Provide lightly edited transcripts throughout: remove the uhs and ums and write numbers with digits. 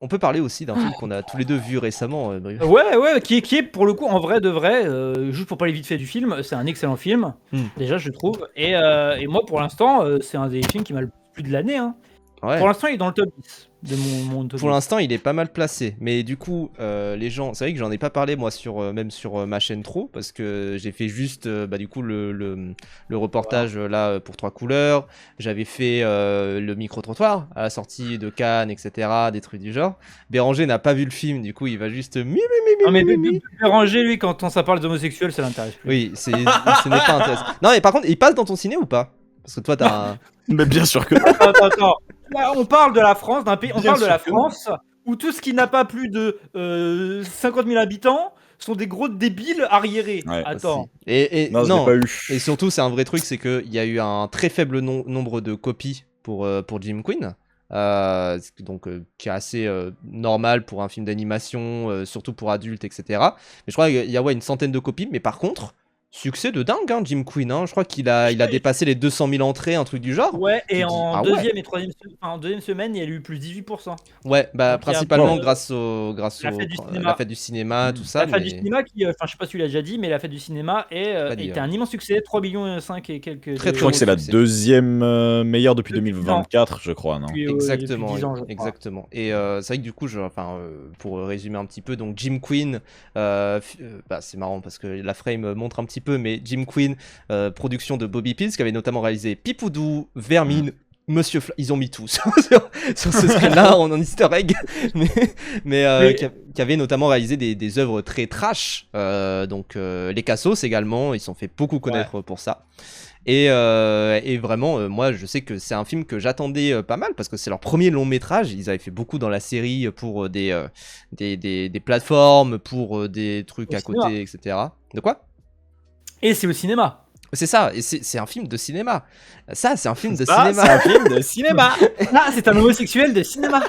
On peut parler aussi d'un film qu'on a tous les deux vu récemment, Brieux. Ouais, qui est pour le coup en vrai de vrai, juste pour parler vite fait du film, c'est un excellent film, déjà je trouve. Et moi pour l'instant, c'est un des films qui m'a le plus plu de l'année. Hein. Ouais. Pour l'instant, il est dans le top 10 de mon top Pour 10. l'instant, il est pas mal placé. Mais du coup, les gens, c'est vrai que j'en ai pas parlé moi même sur ma chaîne trop, parce que j'ai fait juste du coup le reportage là pour 3 couleurs. J'avais fait le micro-trottoir à la sortie de Cannes, etc. Des trucs du genre. Béranger n'a pas vu le film, du coup il va juste Non mais Béranger, lui, quand ça parle d'homosexuels, ça l'intéresse plus. Oui, ce n'est pas intéressant. Non mais par contre, il passe dans ton ciné ou pas? Parce que toi t'as un... Mais bien sûr que. Attends. Là, on parle de la France, d'un pays. On parle de la France où tout ce qui n'a pas plus de 50 000 habitants sont des gros débiles arriérés. Ouais, attends. Et non, je l'ai pas eu. Et surtout, c'est un vrai truc, c'est qu'il y a eu un très faible nombre de copies pour Jim Quinn. Donc qui est assez normal pour un film d'animation, surtout pour adultes, etc. Mais je crois qu'il y a une centaine de copies. Mais par contre, succès de dingue, hein, Jim Quinn. Hein. Je crois qu'il a dépassé les 200 000 entrées, un truc du genre. Ouais, et en deuxième et troisième semaine, il y a eu plus 18%. Ouais, Donc, principalement grâce la fête du cinéma, tout ça. La fête du cinéma qui, je sais pas si tu l'as déjà dit, mais la fête du cinéma était un immense succès, 3,5 millions et quelques. Très, je crois que c'est la deuxième meilleure depuis 2024, je crois, non? Exactement, depuis 10 ans, exactement. Et c'est vrai que du coup, pour résumer un petit peu, donc Jim Quinn, c'est marrant parce que la frame montre un petit peu, mais Jim Quinn, production de Bobby Pills, qui avait notamment réalisé Pipoudou, Vermine, Monsieur ils ont mis tout sur ce screen-là en easter egg, mais qui avait notamment réalisé des œuvres très trash, donc les Cassos également, ils se sont fait beaucoup connaître pour ça. Et vraiment, moi je sais que c'est un film que j'attendais pas mal parce que c'est leur premier long métrage. Ils avaient fait beaucoup dans la série pour des plateformes, pour des trucs à côté, etc. De quoi? Et c'est au cinéma. C'est ça, et c'est un film de cinéma. Ça, c'est un film de cinéma. C'est un film de cinéma. Ah, c'est un homosexuel de cinéma.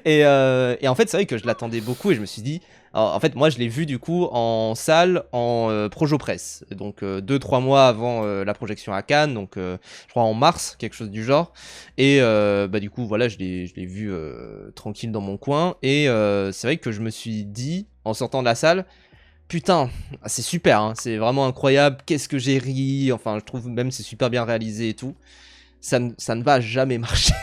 Et en fait, c'est vrai que je l'attendais beaucoup et je me suis dit... Alors, en fait, moi, je l'ai vu du coup en salle, en Projo Press. Donc, 2-3 mois avant la projection à Cannes, donc je crois en mars, quelque chose du genre. Et du coup, voilà, je l'ai vu tranquille dans mon coin. Et c'est vrai que je me suis dit, en sortant de la salle... Putain, c'est super, hein, c'est vraiment incroyable, qu'est-ce que j'ai ri, enfin je trouve même c'est super bien réalisé et tout. Ça ne va jamais marcher.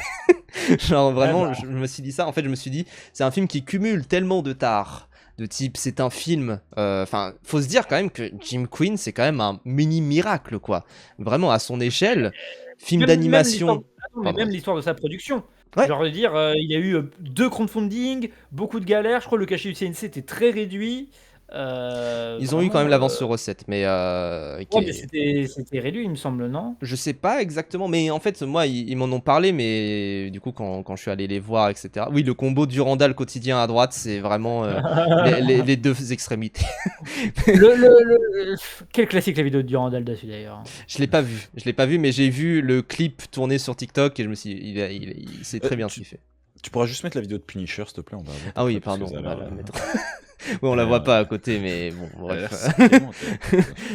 Genre vraiment, je me suis dit ça, en fait je me suis dit, c'est un film qui cumule tellement de tares, de type c'est un film, faut se dire quand même que Jim Quinn c'est quand même un mini miracle quoi. Vraiment à son échelle, film d'animation. Même l'histoire de sa production. Ouais. Genre de dire, il y a eu 2 crowdfunding, beaucoup de galères, je crois que le cachet du CNC était très réduit. Ils ont eu quand même l'avance sur recette, mais c'était réduit, il me semble, non? Je sais pas exactement, mais en fait, moi, ils m'en ont parlé, mais du coup, quand je suis allé les voir, etc. Oui, le combo Durandal quotidien à droite, c'est vraiment les deux extrémités. Quel classique la vidéo de Durandal dessus d'ailleurs. Je l'ai pas vu, mais j'ai vu le clip tourné sur TikTok et je me suis dit, il sait très bien ce qu'il fait. Tu pourras juste mettre la vidéo de Punisher, s'il te plaît, on va Ah oui, pardon, on va la mettre. Oui, on la voit pas à côté, mais bon, bref.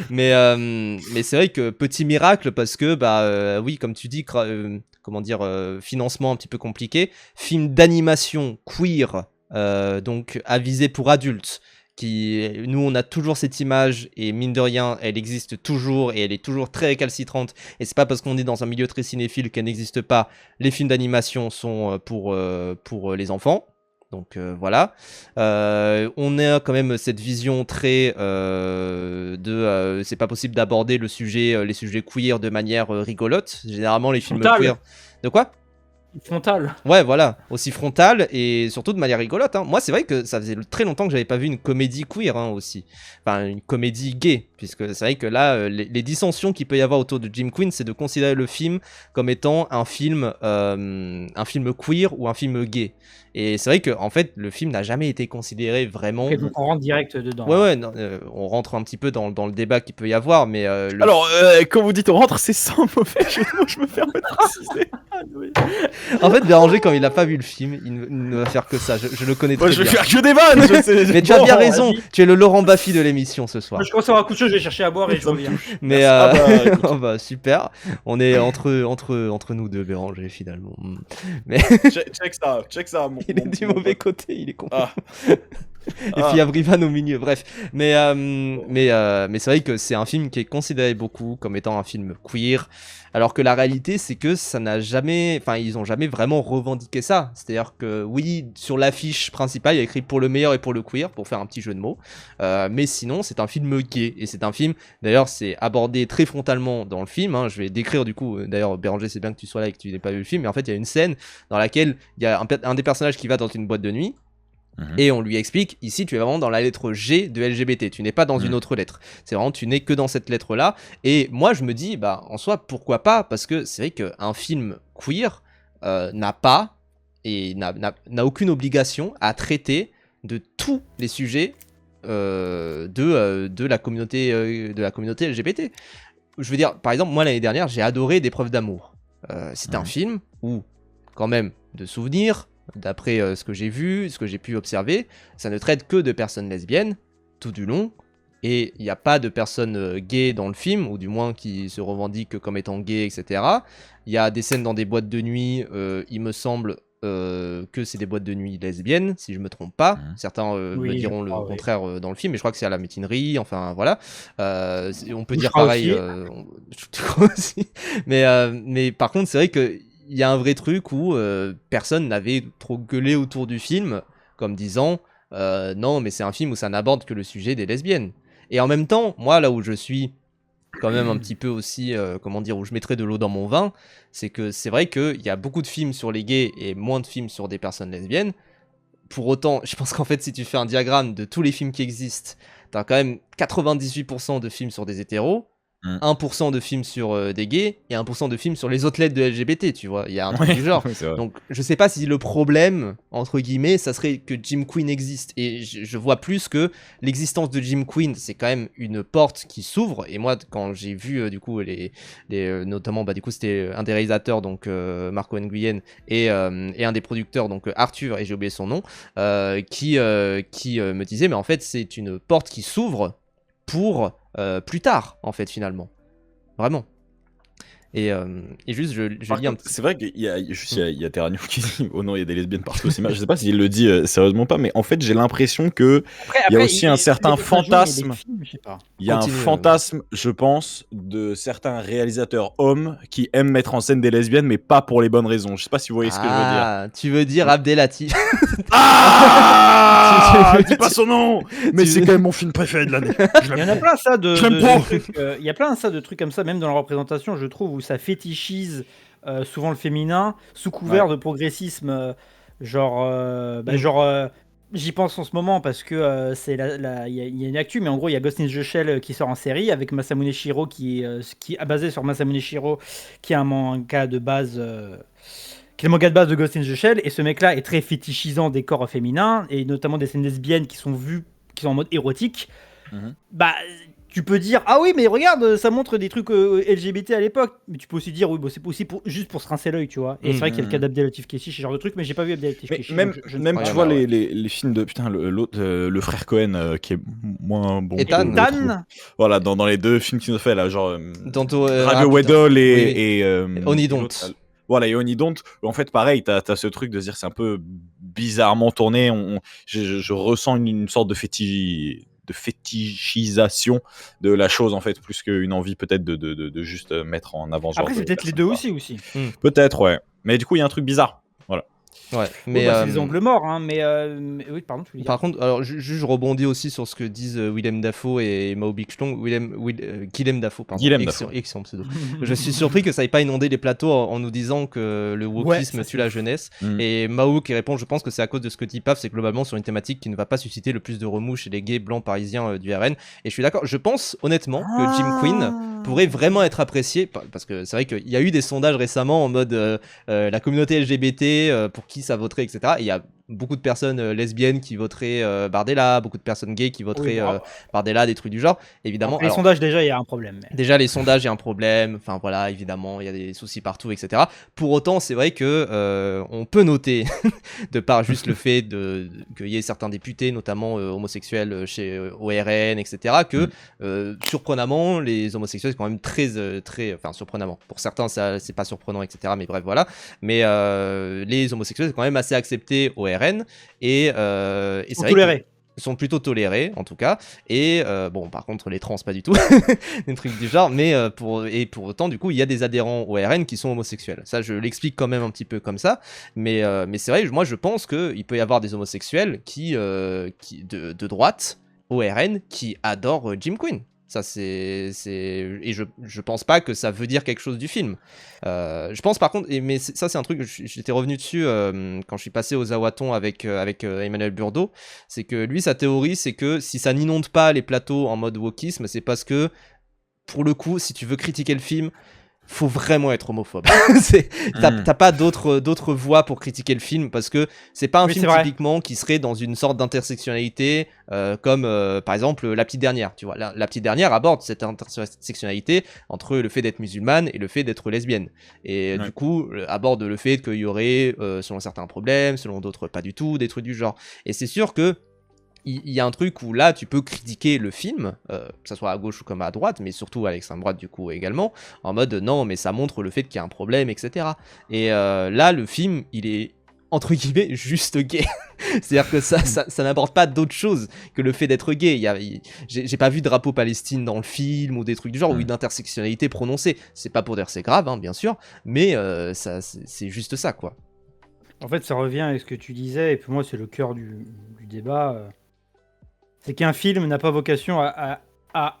Mais c'est vrai que petit miracle parce que oui, comme tu dis, financement un petit peu compliqué, film d'animation queer, donc avisé pour adultes. Nous on a toujours cette image et mine de rien elle existe toujours et elle est toujours très récalcitrante et c'est pas parce qu'on est dans un milieu très cinéphile qu'elle n'existe pas. Les films d'animation sont pour les enfants. Donc voilà, on a quand même cette vision très c'est pas possible d'aborder les sujets queer de manière rigolote. Généralement les films queer... De quoi? Frontal. Ouais, voilà, aussi frontal et surtout de manière rigolote. Hein. Moi, c'est vrai que ça faisait très longtemps que j'avais pas vu une comédie queer aussi. Enfin, une comédie gay, puisque c'est vrai que là, les dissensions qu'il peut y avoir autour de Jim Quinn, c'est de considérer le film comme étant un film queer ou un film gay. Et c'est vrai que en fait, le film n'a jamais été considéré vraiment. Okay, donc on rentre direct dedans. Ouais, non, on rentre un petit peu dans le débat qu'il peut y avoir, mais. Alors, quand vous dites on rentre, c'est sans mauvais jeu de mots, je me permets de préciser. En fait, Béranger, quand il a pas vu le film, il ne va faire que ça. Je le connais très bien. Je vais faire que des vannes. Mais tu as bien raison. Tu es le Laurent Baffy de l'émission ce soir. Moi, je commence à avoir un coup de chaud, je vais chercher à boire et je reviens. Mais super. On est entre nous deux, Béranger, finalement. Mais check ça. il est du mauvais côté, il est con. Ah. Et puis il y a Brivan au milieu, bref. Mais c'est vrai que c'est un film qui est considéré beaucoup comme étant un film queer, alors que la réalité c'est que ça n'a jamais, enfin ils ont jamais vraiment revendiqué ça. C'est-à-dire que oui, sur l'affiche principale il y a écrit pour le meilleur et pour le queer, pour faire un petit jeu de mots. Mais sinon c'est un film gay, et c'est un film, d'ailleurs c'est abordé très frontalement dans le film, hein. Je vais décrire du coup, d'ailleurs Béranger c'est bien que tu sois là et que tu n'aies pas vu le film, mais en fait il y a une scène dans laquelle il y a un des personnages qui va dans une boîte de nuit. Et on lui explique, ici tu es vraiment dans la lettre G de LGBT, tu n'es pas dans une autre lettre. C'est vraiment, tu n'es que dans cette lettre-là. Et moi je me dis, bah en soi, pourquoi pas? Parce que c'est vrai qu'un film queer n'a pas, et n'a aucune obligation à traiter de tous les sujets de la communauté LGBT. Je veux dire, par exemple, moi l'année dernière, j'ai adoré Des preuves d'amour. C'est un film où, quand même, de souvenirs, d'après ce que j'ai vu, ce que j'ai pu observer, ça ne traite que de personnes lesbiennes tout du long, et il n'y a pas de personnes gays dans le film, ou du moins qui se revendiquent comme étant gays, etc. Il y a des scènes dans des boîtes de nuit, il me semble que c'est des boîtes de nuit lesbiennes, si je me trompe pas. Certains me diront le contraire dans le film, mais je crois que c'est à la mutinerie, enfin voilà. On peut dire pareil, je crois aussi. Mais par contre, c'est vrai que il y a un vrai truc où personne n'avait trop gueulé autour du film, comme disant non, mais c'est un film où ça n'aborde que le sujet des lesbiennes. Et en même temps, moi, là où je suis quand même un petit peu aussi, comment dire, où je mettrais de l'eau dans mon vin, c'est que c'est vrai qu'il y a beaucoup de films sur les gays et moins de films sur des personnes lesbiennes. Pour autant, je pense qu'en fait, si tu fais un diagramme de tous les films qui existent, t'as quand même 98% de films sur des hétéros, 1% de films sur des gays et 1% de films sur les autres lettres de LGBT, tu vois. Il y a un truc du genre. Donc, je sais pas si le problème, entre guillemets, ça serait que Jim Queen existe. Et je vois plus que l'existence de Jim Queen, c'est quand même une porte qui s'ouvre. Et moi, quand j'ai vu, du coup, notamment, bah, du coup, c'était un des réalisateurs, donc Marco Nguyen, et un des producteurs, donc Arthur, et j'ai oublié son nom, qui me disait, mais en fait, c'est une porte qui s'ouvre pour plus tard, en fait, finalement. Vraiment. Et juste, je lis un petit... C'est vrai qu'il y a Terranio qui dit oh non, il y a des lesbiennes partout au cinéma. Je sais pas s'il le dit sérieusement pas, mais en fait, j'ai l'impression que il y a aussi un certain fantasme. Il y a un fantasme, je pense, de certains réalisateurs hommes qui aiment mettre en scène des lesbiennes, mais pas pour les bonnes raisons. Je sais pas si vous voyez ce que je veux dire. Ah, tu veux dire Abdelati. Dis pas son nom. Mais c'est quand même mon film préféré de l'année. Il y en a plein ça de trucs. Il y a plein ça de trucs comme ça, même dans la représentation, je trouve, où ça fétichise souvent le féminin sous couvert de progressisme, j'y pense en ce moment parce que c'est il y a une actu, mais en gros il y a Ghost in the Shell qui sort en série avec Masamune Shirow qui est basé sur Masamune Shirow, qui est un manga de base qui est le manga de base de Ghost in the Shell, et ce mec là est très fétichisant des corps féminins et notamment des scènes lesbiennes qui sont en mode érotique. Bah tu peux dire ah oui mais regarde ça montre des trucs LGBT à l'époque, mais tu peux aussi dire oui bah, c'est aussi juste pour se rincer l'œil, tu vois. Et c'est vrai qu'il y a le cas d'Abdelatif Kechi, ce genre de truc, mais j'ai pas vu Abdelatif Kechi. Même tu vois les films de putain le frère Cohen qui est moins bon. Ethan. Voilà, dans les deux films qu'ils ont fait là, genre Radio Weddle et Onidont. Voilà, et Onidont, en fait, pareil, t'as ce truc de se dire c'est un peu bizarrement tourné. Je ressens une sorte de fétichisation de la chose, en fait, plus qu'une envie peut-être de juste mettre en avant. Après, c'est peut-être les deux aussi. Peut-être, ouais. Mais du coup, il y a un truc bizarre. Voilà. Ouais, mais c'est des angles morts, hein, mais oui, pardon, tu veux dire. Par contre, alors je rebondis aussi sur ce que disent Willem Dafoe et Mao Bichlong, Guillem Dafoe, pardon. Excellent pseudo. Je suis surpris que ça n'ait pas inondé les plateaux en nous disant que le wokisme tue la jeunesse. Et Mao qui répond, je pense que c'est à cause de ce que dit Paf, c'est globalement sur une thématique qui ne va pas susciter le plus de remous chez les gays blancs parisiens du RN. Et je suis d'accord, je pense honnêtement que Jim Queen pourrait vraiment être apprécié, parce que c'est vrai qu'il y a eu des sondages récemment en mode la communauté LGBT, pour qui ça voterait, etc. Et il y a beaucoup de personnes lesbiennes qui voteraient Bardella, beaucoup de personnes gays qui voteraient Bardella, des trucs du genre, évidemment. Les sondages, déjà, il y a un problème. Déjà, les sondages, il y a un problème. Enfin, voilà, évidemment, il y a des soucis partout, etc. Pour autant, c'est vrai que on peut noter, de par juste le fait qu'il y ait certains députés, notamment homosexuels chez ORN, etc., que surprenamment, les homosexuels, c'est quand même enfin, surprenamment. Pour certains, ça, c'est pas surprenant, etc. Mais bref, voilà. Mais les homosexuels, c'est quand même assez accepté au RN. ORN et c'est vrai tolérés. Sont plutôt tolérés en tout cas, et bon par contre les trans pas du tout, des trucs du genre, mais pour autant du coup il y a des adhérents au RN qui sont homosexuels. Ça je l'explique quand même un petit peu comme ça, mais c'est vrai, moi je pense qu'il peut y avoir des homosexuels qui de droite au RN qui adorent Jim Quinn. Ça et je pense pas que ça veut dire quelque chose du film. Je pense par contre, mais ça c'est un truc, j'étais revenu dessus quand je suis passé aux Zawatons avec Emmanuel Burdeau, c'est que lui sa théorie c'est que si ça n'inonde pas les plateaux en mode wokisme, c'est parce que pour le coup si tu veux critiquer le film, faut vraiment être homophobe. T'as pas d'autres voies pour critiquer le film, parce que c'est pas un film typiquement qui serait dans une sorte d'intersectionnalité comme par exemple La Petite Dernière, tu vois. La Petite Dernière aborde cette intersectionnalité entre le fait d'être musulmane et le fait d'être lesbienne, et du coup aborde le fait qu'il y aurait selon certains problèmes, selon d'autres pas du tout, des trucs du genre. Et c'est sûr que il y a un truc où là tu peux critiquer le film, que ça soit à gauche ou comme à droite, mais surtout à l'extrême droite du coup également, en mode non mais ça montre le fait qu'il y a un problème, etc. Et là le film il est entre guillemets juste gay. C'est-à-dire que ça n'aborde pas d'autre chose que le fait d'être gay. J'ai pas vu de drapeau Palestine dans le film ou des trucs du genre, ou une intersectionnalité prononcée. C'est pas pour dire c'est grave, hein, bien sûr, mais c'est juste ça quoi. En fait ça revient à ce que tu disais, et pour moi c'est le cœur du débat. C'est qu'un film n'a pas vocation à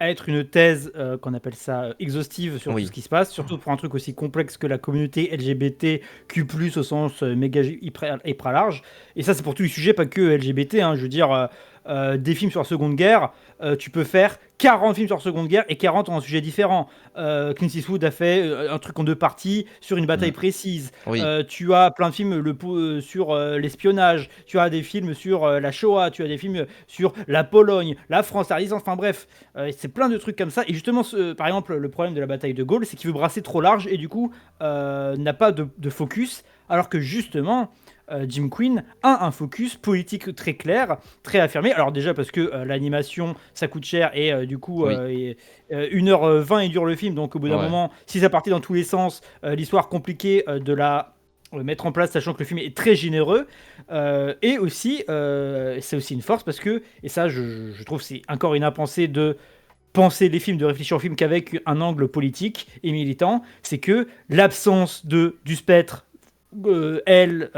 être une thèse, qu'on appelle ça, exhaustive sur tout ce qui se passe, surtout pour un truc aussi complexe que la communauté LGBTQ+, au sens méga hyper large. Et ça, c'est pour tous les sujets, pas que LGBT. Hein. Je veux dire, des films sur la Seconde Guerre, tu peux faire 40 films sur la Seconde Guerre et 40 ont un sujet différent. Clint Eastwood a fait un truc en 2 parties sur une bataille précise. Oui. Tu as plein de films sur l'espionnage. Tu as des films sur la Shoah. Tu as des films sur la Pologne, la France, la Résistance. Enfin bref, c'est plein de trucs comme ça. Et justement, par exemple, le problème de la bataille de Gaulle, c'est qu'il veut brasser trop large et du coup n'a pas de focus. Alors que justement, Jim Quinn a un focus politique très clair, très affirmé. Alors déjà parce que l'animation ça coûte cher et du coup 1h20 il dure le film, donc au bout d'un moment, si ça partait dans tous les sens, l'histoire compliquée de la mettre en place, sachant que le film est très généreux, et aussi c'est aussi une force parce que, et ça je trouve c'est encore impensé de penser les films, de réfléchir aux films qu'avec un angle politique et militant, c'est que l'absence du spectre L,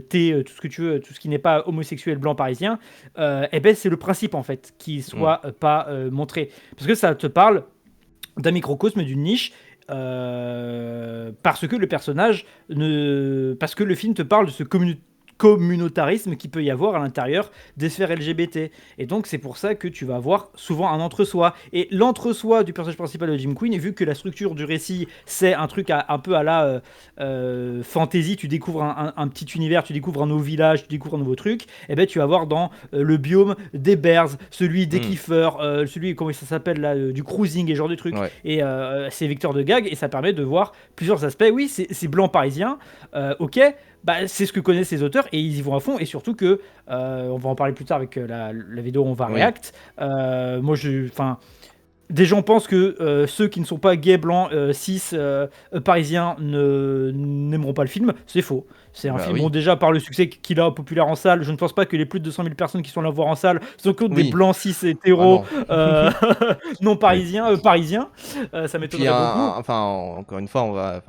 T, tout ce que tu veux, tout ce qui n'est pas homosexuel blanc parisien, c'est le principe en fait, qui soit pas montré. Parce que ça te parle d'un microcosme, d'une niche, parce que le personnage, parce que le film te parle de ce communautarisme qui peut y avoir à l'intérieur des sphères LGBT. Et donc c'est pour ça que tu vas avoir souvent un entre-soi. Et l'entre-soi du personnage principal de Jim Quinn, vu que la structure du récit c'est un truc un peu à la fantasy, tu découvres un petit univers, tu découvres un nouveau village, tu découvres un nouveau truc, et tu vas voir dans le biome des bears, celui des kiffeurs, celui, comment ça s'appelle là, du cruising et ce genre de trucs. Et c'est vecteur de gag et ça permet de voir plusieurs aspects. Oui, c'est blanc parisien, ok. C'est ce que connaissent les auteurs et ils y vont à fond, et surtout que on va en parler plus tard avec la vidéo où on va react. Des gens pensent que ceux qui ne sont pas gays, blancs, cis, parisiens n'aimeront pas le film. C'est faux. C'est un film, bon, déjà par le succès qu'il a populaire en salle, je ne pense pas que les plus de 200 000 personnes qui sont là voir en salle sont que des blancs, cis, hétéros, non parisiens. Ça m'étonnerait beaucoup. Enfin, encore une fois,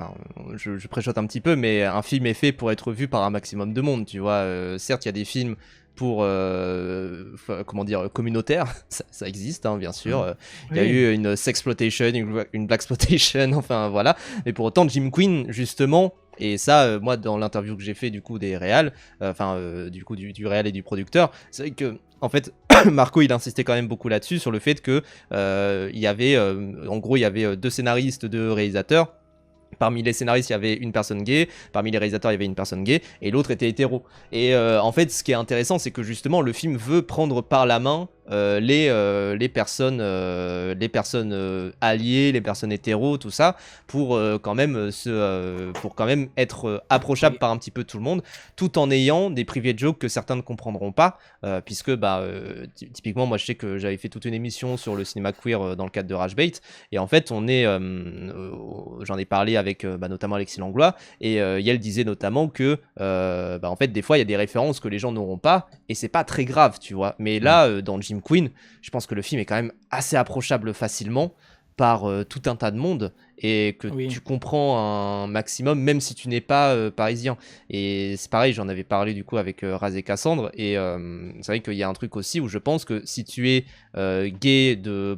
je préchote un petit peu, mais un film est fait pour être vu par un maximum de monde, tu vois. Certes, il y a des films pour comment dire, communautaire, ça existe hein, bien sûr. Il y a eu une sexploitation, une blaxploitation, enfin voilà. Mais pour autant, Jim Quinn justement, et ça moi dans l'interview que j'ai fait du coup des réals, du coup du réal et du producteur, c'est vrai que en fait Marco il insistait quand même beaucoup là-dessus, sur le fait que il y avait en gros il y avait 2 scénaristes, 2 réalisateurs. Parmi les scénaristes, il y avait une personne gay, parmi les réalisateurs, il y avait une personne gay, et l'autre était hétéro. Et en fait, ce qui est intéressant, c'est que justement, le film veut prendre par la main les personnes alliées, les personnes hétéros, tout ça, pour quand même être approchable par un petit peu tout le monde, tout en ayant des private jokes que certains ne comprendront pas, puisque typiquement moi je sais que j'avais fait toute une émission sur le cinéma queer dans le cadre de Ragebait, et en fait on est j'en ai parlé avec notamment Alexis Langlois, et Yael disait notamment que en fait des fois il y a des références que les gens n'auront pas, et c'est pas très grave, tu vois, mais là dans Jim Queen, je pense que le film est quand même assez approchable facilement par tout un tas de monde, et que tu comprends un maximum même si tu n'es pas parisien. Et c'est pareil, j'en avais parlé du coup avec Razé Cassandre, et c'est vrai qu'il y a un truc aussi où je pense que si tu es gay de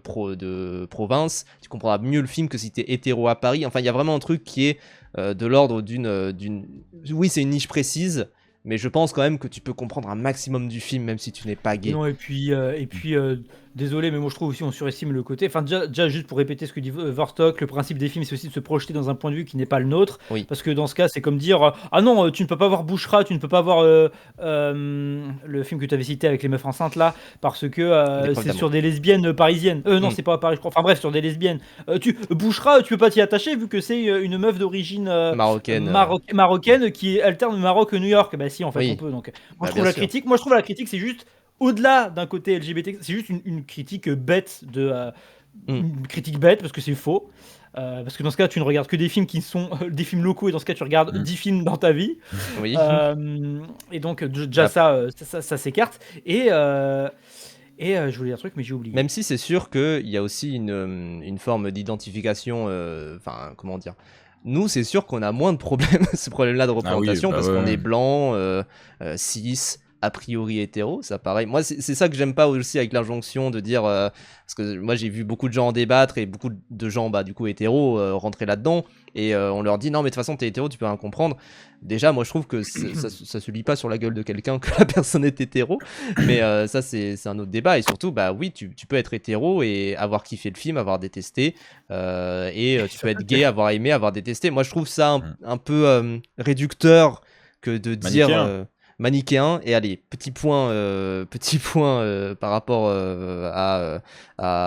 province, tu comprendras mieux le film que si tu es hétéro à Paris. Enfin il y a vraiment un truc qui est de l'ordre d'une... Oui, c'est une niche précise, mais je pense quand même que tu peux comprendre un maximum du film même si tu n'es pas gay. Non, et puis désolé, mais moi je trouve aussi on surestime le côté. Enfin, déjà juste pour répéter ce que dit Vortok, le principe des films c'est aussi de se projeter dans un point de vue qui n'est pas le nôtre. Oui. Parce que dans ce cas, c'est comme dire ah non, tu ne peux pas voir Bouchra, tu ne peux pas voir le film que tu avais cité avec les meufs enceintes là, parce que c'est sur des lesbiennes parisiennes. Non, c'est pas Paris, je crois. Enfin bref, sur des lesbiennes. Bouchra, tu peux pas t'y attacher vu que c'est une meuf d'origine marocaine qui alterne Maroc-New York. Bah si, en fait, on peut. Donc, moi je trouve la critique. Moi je trouve la critique, c'est juste au-delà d'un côté LGBT, c'est juste une critique bête une critique bête parce que c'est faux. Parce que dans ce cas, tu ne regardes que des films qui sont des films locaux, et dans ce cas, tu regardes 10 films dans ta vie. Oui. Et donc, déjà, ça s'écarte. Et je voulais dire un truc, mais j'ai oublié. Même si c'est sûr qu'il y a aussi une forme d'identification, enfin, comment dire. Nous, c'est sûr qu'on a moins de problèmes, ce problème-là de représentation, parce qu'on est blanc, cis, a priori hétéro, ça pareil. Moi, c'est ça que j'aime pas aussi avec l'injonction de dire... parce que moi, j'ai vu beaucoup de gens en débattre, et beaucoup de gens, du coup, hétéros, rentrer là-dedans, et on leur dit, non, mais de toute façon, t'es hétéro, tu peux rien comprendre. Déjà, moi, je trouve que ça se lit pas sur la gueule de quelqu'un que la personne est hétéro, mais ça, c'est un autre débat, et surtout, oui, tu peux être hétéro et avoir kiffé le film, avoir détesté, et tu peux être gay, avoir aimé, avoir détesté. Moi, je trouve ça un peu réducteur que de dire... manichéen. Et allez, petit point par rapport à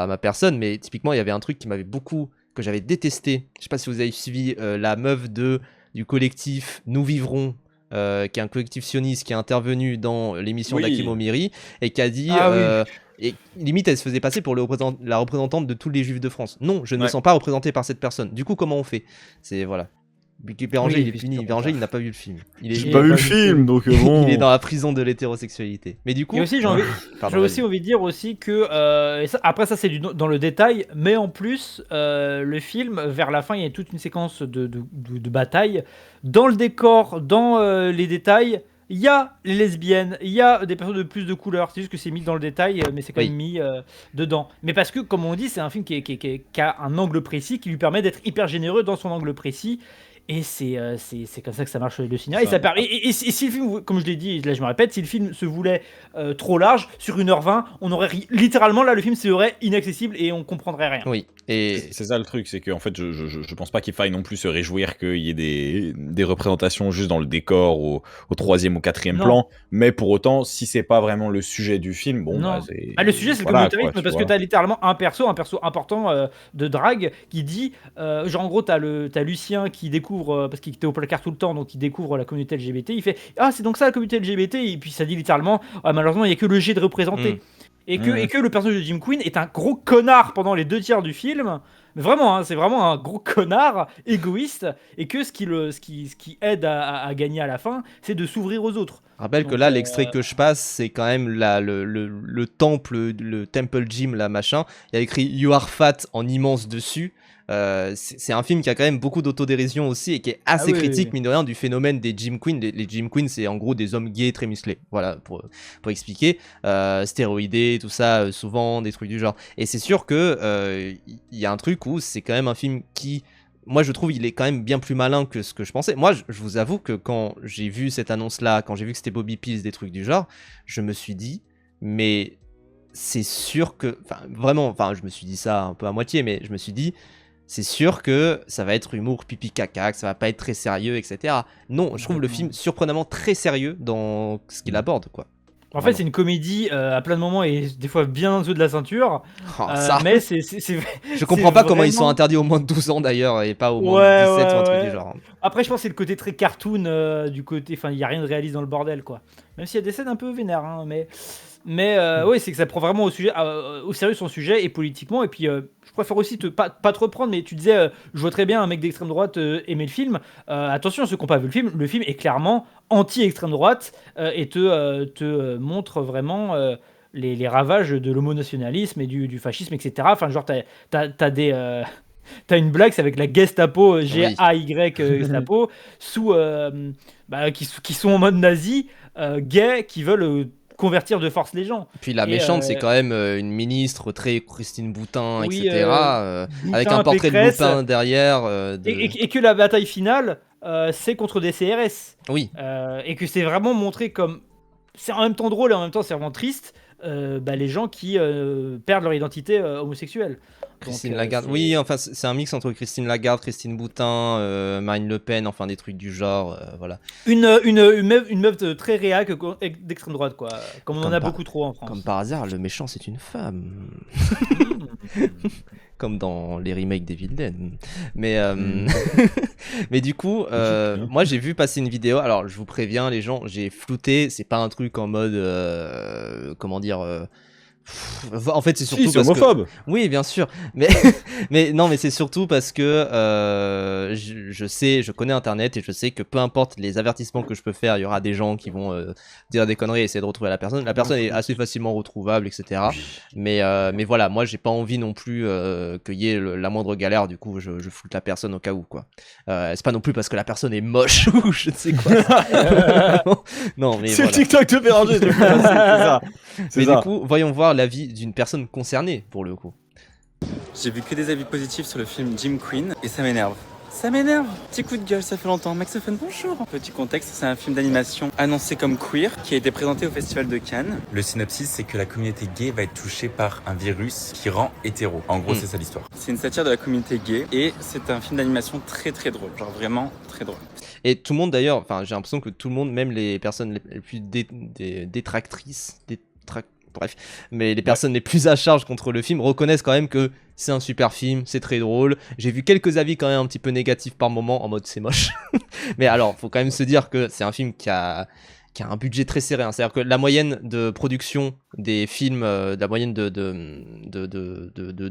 ma personne, mais typiquement il y avait un truc que j'avais détesté, je sais pas si vous avez suivi, la meuf du collectif Nous Vivrons, qui est un collectif sioniste qui est intervenu dans l'émission d'Hakim Omiri et qui a dit et limite elle se faisait passer pour la représentante de tous les juifs de France. Non, je ne me sens pas représenté par cette personne. Du coup, comment on fait? C'est voilà. Béranger, il est fini. Béranger, il n'a pas vu le film. J'ai pas vu le film, donc bon. Il est dans la prison de l'hétérosexualité. Mais du coup... Et aussi, j'ai aussi envie de dire aussi que... après, ça, c'est dans le détail. Mais en plus, le film, vers la fin, il y a toute une séquence de bataille. Dans le décor, dans les détails, il y a les lesbiennes, il y a des personnes de plus de couleurs. C'est juste que c'est mis dans le détail, mais c'est quand même mis dedans. Mais parce que, comme on dit, c'est un film qui a un angle précis qui lui permet d'être hyper généreux dans son angle précis. Et c'est comme ça que ça marche le cinéma. Et si le film, comme je l'ai dit, là je me répète, si le film se voulait trop large, sur 1h20, on aurait littéralement, là le film serait inaccessible et on comprendrait rien. Oui. Et c'est ça le truc, c'est qu'en fait je pense pas qu'il faille non plus se réjouir qu'il y ait des représentations juste dans le décor au 3e ou 4e plan, mais pour autant, si c'est pas vraiment le sujet du film, bon le sujet c'est le communautarisme, parce que t'as littéralement un perso important de drague qui dit, genre en gros t'as Lucien qui découvre, parce qu'il était au placard tout le temps, donc il découvre la communauté LGBT, il fait c'est donc ça la communauté LGBT, et puis ça dit littéralement malheureusement il y a que le G de représenté. Et que le personnage de Jim Queen est un gros connard pendant les 2 tiers du film. Mais vraiment, c'est vraiment un gros connard égoïste. Et que ce qui aide à gagner à la fin, c'est de s'ouvrir aux autres. Rappelle que là, l'extrait que je passe, c'est quand même le temple, le Temple Jim, là, machin. Il y a écrit You are fat en immense dessus. C'est un film qui a quand même beaucoup d'autodérision aussi et qui est assez critique, mine de rien, du phénomène des Jim Queen. Les Jim Queen, c'est en gros des hommes gays très musclés, voilà, pour expliquer, stéroïdés, tout ça, souvent des trucs du genre. Et c'est sûr que il y a un truc où c'est quand même un film qui, moi je trouve, il est quand même bien plus malin que ce que je pensais. Moi je vous avoue que quand j'ai vu cette annonce là, quand j'ai vu que c'était Bobby Pease, des trucs du genre, je me suis dit, mais c'est sûr que, vraiment, je me suis dit ça un peu à moitié, mais je me suis dit, c'est sûr que ça va être humour pipi caca, que ça va pas être très sérieux, etc. Non, je trouve le film surprenamment très sérieux dans ce qu'il aborde, quoi. En fait, c'est une comédie à plein de moments et des fois bien en dessous de la ceinture. Mais c'est. Je comprends pas comment ils sont interdits au moins de 12 ans d'ailleurs et pas au moins de 17 ou un truc du genre. Après, je pense que c'est le côté très cartoon du côté. Enfin, il n'y a rien de réaliste dans le bordel, quoi. Même s'il y a des scènes un peu vénères, hein, mais oui, c'est que ça prend vraiment au sérieux son sujet et politiquement. Et puis, je préfère aussi pas te reprendre, mais tu disais, je vois très bien un mec d'extrême droite aimer le film. Attention, ceux qui n'ont pas vu le film est clairement anti-extrême droite et te montre vraiment les ravages de l'homonationalisme et du fascisme, etc. Enfin, genre, t'as des. T'as une blague, c'est avec la Gestapo, G-A-Y Gestapo, qui sont en mode nazi, gays, qui veulent convertir de force les gens. Puis la méchante, c'est quand même une ministre très Christine Boutin, etc. Avec un portrait de Lupin derrière. Et que la bataille finale, c'est contre des CRS. Oui. Et que c'est vraiment montré comme... C'est en même temps drôle et en même temps c'est vraiment triste, les gens qui perdent leur identité homosexuelle. Christine Lagarde, oui, enfin c'est un mix entre Christine Lagarde, Christine Boutin, Marine Le Pen, enfin des trucs du genre, voilà. Une meuf très réac d'extrême droite, quoi. Comme on en a beaucoup trop en France. Comme par hasard, le méchant c'est une femme. Comme dans les remakes des Dead. Mais, mais du coup, moi j'ai vu passer une vidéo. Alors je vous préviens, les gens, j'ai flouté. C'est pas un truc en mode, comment dire. En fait, c'est surtout parce homophobe. Que... Oui, bien sûr. Mais non, mais c'est surtout parce que je connais Internet et je sais que peu importe les avertissements que je peux faire, il y aura des gens qui vont dire des conneries et essayer de retrouver la personne. La personne est assez facilement retrouvable, etc. Oui. Mais voilà, moi, j'ai pas envie non plus qu'il y ait la moindre galère. Du coup, je floute la personne au cas où, quoi. C'est pas non plus parce que la personne est moche ou je ne sais quoi. Non, mais c'est voilà. le TikTok de Béranger, c'est ça. Mais du coup, voyons voir l'avis d'une personne concernée pour le coup. J'ai vu que des avis positifs sur le film Jim Queen et ça m'énerve. Ça m'énerve. Petit coup de gueule, ça fait longtemps. Maxophone, bonjour. Petit contexte, c'est un film d'animation annoncé comme queer qui a été présenté au Festival de Cannes. Le synopsis, c'est que la communauté gay va être touchée par un virus qui rend hétéro. En gros, c'est ça l'histoire. C'est une satire de la communauté gay et c'est un film d'animation très très drôle. Genre vraiment très drôle. Et tout le monde d'ailleurs, enfin j'ai l'impression que tout le monde, même les personnes les plus détractrices, bref, mais les personnes les plus à charge contre le film reconnaissent quand même que c'est un super film, c'est très drôle. J'ai vu quelques avis quand même un petit peu négatifs par moment, en mode c'est moche. Mais alors, faut quand même se dire que c'est un film qui a un budget très serré. Hein. C'est-à-dire que la moyenne de production des films, la moyenne de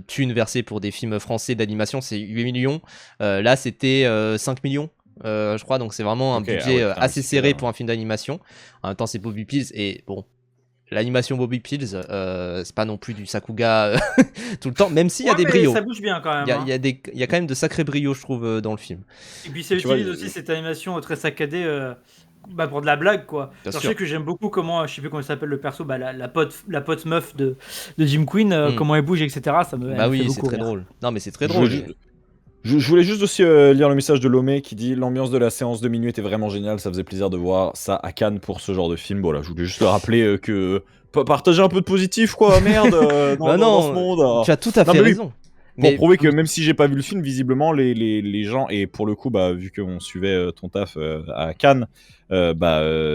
thunes versées pour des films français d'animation, c'est 8 millions. Là, c'était 5 millions. Je crois, donc c'est vraiment un budget assez serré pour un film d'animation. En même temps, c'est Bobby Pills et bon, l'animation Bobby Pills, c'est pas non plus du Sakuga tout le temps, même s'il y a des brio. Ça bouge bien quand même. Il y a quand même de sacrés brios, je trouve, dans le film. Et puis ça utilise aussi cette animation très saccadée pour de la blague, quoi. Je sais que j'aime beaucoup comment, je sais plus comment s'appelle le perso, la pote meuf de Jim Queen, comment elle bouge, etc. Ça me bah oui, c'est très drôle. Non, mais c'est très drôle. Je voulais juste aussi lire le message de Lomé qui dit « L'ambiance de la séance de minuit était vraiment géniale, ça faisait plaisir de voir ça à Cannes pour ce genre de film. » Voilà, je voulais juste le rappeler que... Partager un peu de positif, quoi, merde, dans ce monde. Tu as tout à fait raison. Pour prouver que même si j'ai pas vu le film, visiblement, les gens, et pour le coup, vu qu'on suivait ton taf à Cannes,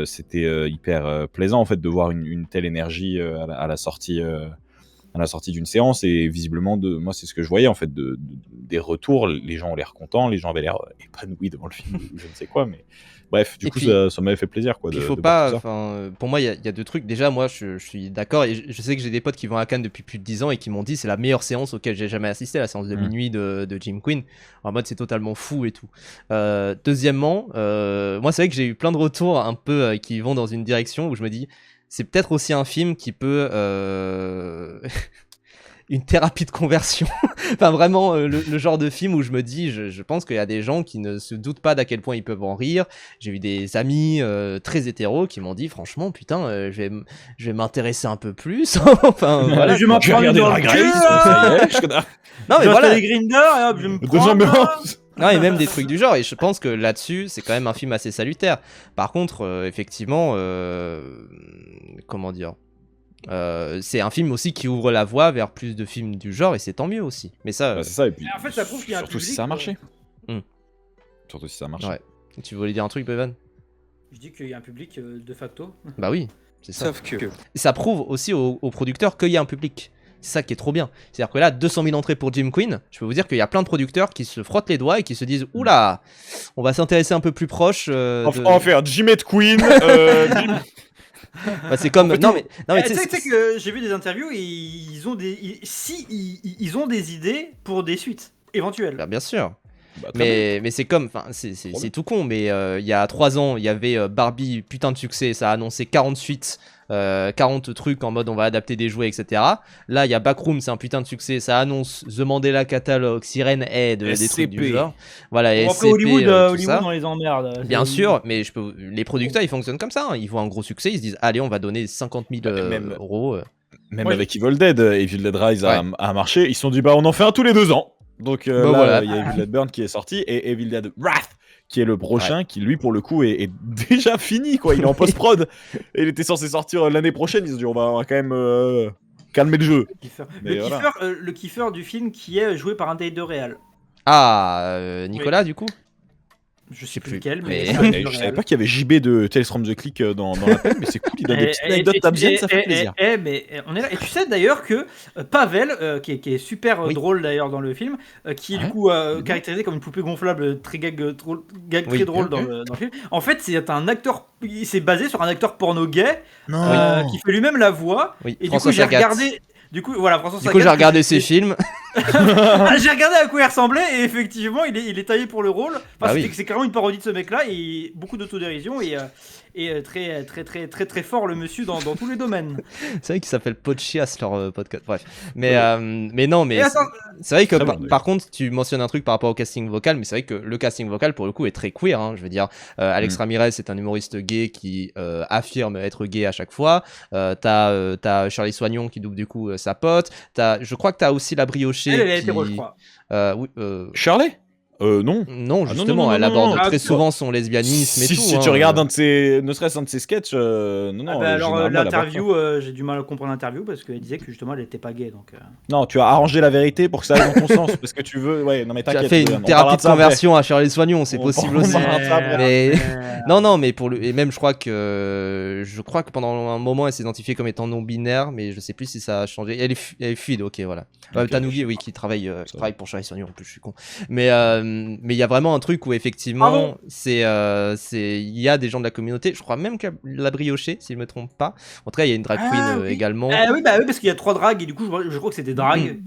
c'était hyper plaisant, en fait, de voir une telle énergie à la sortie... à la sortie d'une séance et visiblement moi c'est ce que je voyais en fait des retours, les gens ont l'air contents, les gens avaient l'air épanouis devant le film je ne sais quoi, mais bref du coup puis, ça m'avait fait plaisir quoi. Il faut pas, pour moi il y a deux trucs. Déjà moi je suis d'accord et je sais que j'ai des potes qui vont à Cannes depuis plus de 10 ans et qui m'ont dit c'est la meilleure séance auquel j'ai jamais assisté, la séance de minuit de Jim Queen. En mode c'est totalement fou et tout. Deuxièmement, moi c'est vrai que j'ai eu plein de retours un peu qui vont dans une direction où je me dis c'est peut-être aussi un film qui peut une thérapie de conversion. Enfin vraiment le genre de film où je me dis je pense qu'il y a des gens qui ne se doutent pas d'à quel point ils peuvent en rire. J'ai eu des amis très hétéros qui m'ont dit franchement putain je vais m'intéresser un peu plus. Enfin voilà. Je vais m'en prendre dans le cul. Non mais voilà. Les Grindr et hop je me prends. Non, et même des trucs du genre, et je pense que là-dessus, c'est quand même un film assez salutaire. Par contre, effectivement, comment dire, c'est un film aussi qui ouvre la voie vers plus de films du genre, et c'est tant mieux aussi. Mais ça, c'est ça, et puis en fait, ça prouve qu'il y a un surtout si ça a marché. Surtout si ça a marché. Ouais. Tu voulais dire un truc, Bevan? Je dis qu'il y a un public de facto. Bah oui. C'est ça. Sauf que... Et ça prouve aussi aux producteurs qu'il y a un public. C'est ça qui est trop bien. C'est-à-dire que là, 200 000 entrées pour Jim Quinn, je peux vous dire qu'il y a plein de producteurs qui se frottent les doigts et qui se disent oula, on va s'intéresser un peu plus proche. On va faire Jim et Quinn. Bah, c'est comme. Non, mais tu sais que j'ai vu des interviews et ils ont des idées pour des suites éventuelles. Bah, bien sûr. Bah, mais c'est comme, enfin c'est tout con, mais il y a 3 ans il y avait Barbie, putain de succès, ça a annoncé 40 suites, 40 trucs en mode on va adapter des jouets, etc. Là il y a Backroom, c'est un putain de succès, ça annonce The Mandela Catalogue, Siren Head, des trucs du genre. Voilà, bon, SCP, Hollywood ça. dans les emmerdes. Bien sûr, mais les producteurs ils fonctionnent comme ça, hein. Ils voient un gros succès, ils se disent allez on va donner 50 000 euros. Même avec Evil Dead Rise a marché, ils se sont dit bah on en fait un tous les 2 ans. Donc là, voilà. il y a Evil Dead Burn qui est sorti et Evil Dead Wrath qui est le prochain, qui lui pour le coup est déjà fini quoi. Il est en post-prod et il était censé sortir l'année prochaine. Ils ont dit on va quand même calmer le jeu. Le kiffeur du film qui est joué par un des deux réals. Nicolas du coup. Je sais plus lequel, mais je savais pas qu'il y avait JB de Tales from the Click dans l'appel, mais c'est cool, il donne des petites anecdotes tabziennes, ça fait plaisir. Mais on est là. Et tu sais d'ailleurs que Pavel, qui est super drôle d'ailleurs dans le film, qui est du coup caractérisé comme une poupée gonflable très gag très drôle dans le film. En fait, c'est un acteur, il s'est basé sur un acteur porno gay qui fait lui-même la voix. Oui, et du coup, j'ai regardé. Du coup, voilà, François Sagat. Du coup, j'ai regardé ses films. J'ai regardé à quoi il ressemblait et effectivement, il est taillé pour le rôle. Enfin, c'est carrément une parodie de ce mec-là et beaucoup d'autodérision et très fort le monsieur dans tous les domaines. C'est vrai qu'il s'appelle Podchias leur podcast. Bref, mais non, mais c'est vrai que par contre, tu mentionnes un truc par rapport au casting vocal, mais c'est vrai que le casting vocal pour le coup est très queer. Hein, je veux dire, Alex Ramirez c'est un humoriste gay qui affirme être gay à chaque fois. T'as Charlie Soignon qui double du coup sa pote. Je crois que t'as aussi la briochée. Elle a été hétéro, je crois. Charlie non. Non, justement, elle aborde très souvent son lesbianisme et tout. Si tu regardes ne serait-ce un de ses sketchs, non. Alors l'interview, j'ai du mal à comprendre l'interview parce qu'elle disait que justement elle était pas gay, donc. Non, tu as arrangé la vérité pour que ça aille dans ton sens, parce que tu veux. Ouais, non mais t'inquiète. Tu as fait une thérapie de conversion à Charlie Soignon, c'est possible aussi. Mais non, mais et même je crois que pendant un moment elle s'est identifiée comme étant non binaire, mais je sais plus si ça a changé. Elle est fluide, ok, voilà. Tanougi, oui, qui travaille pour Charlie Soignon en plus, je suis con. Mais il y a vraiment un truc où effectivement il y a des gens de la communauté, je crois même que la briochée si je me trompe pas, en tout cas il y a une drag queen également. Oui parce qu'il y a 3 drags et du coup je crois que c'est des drags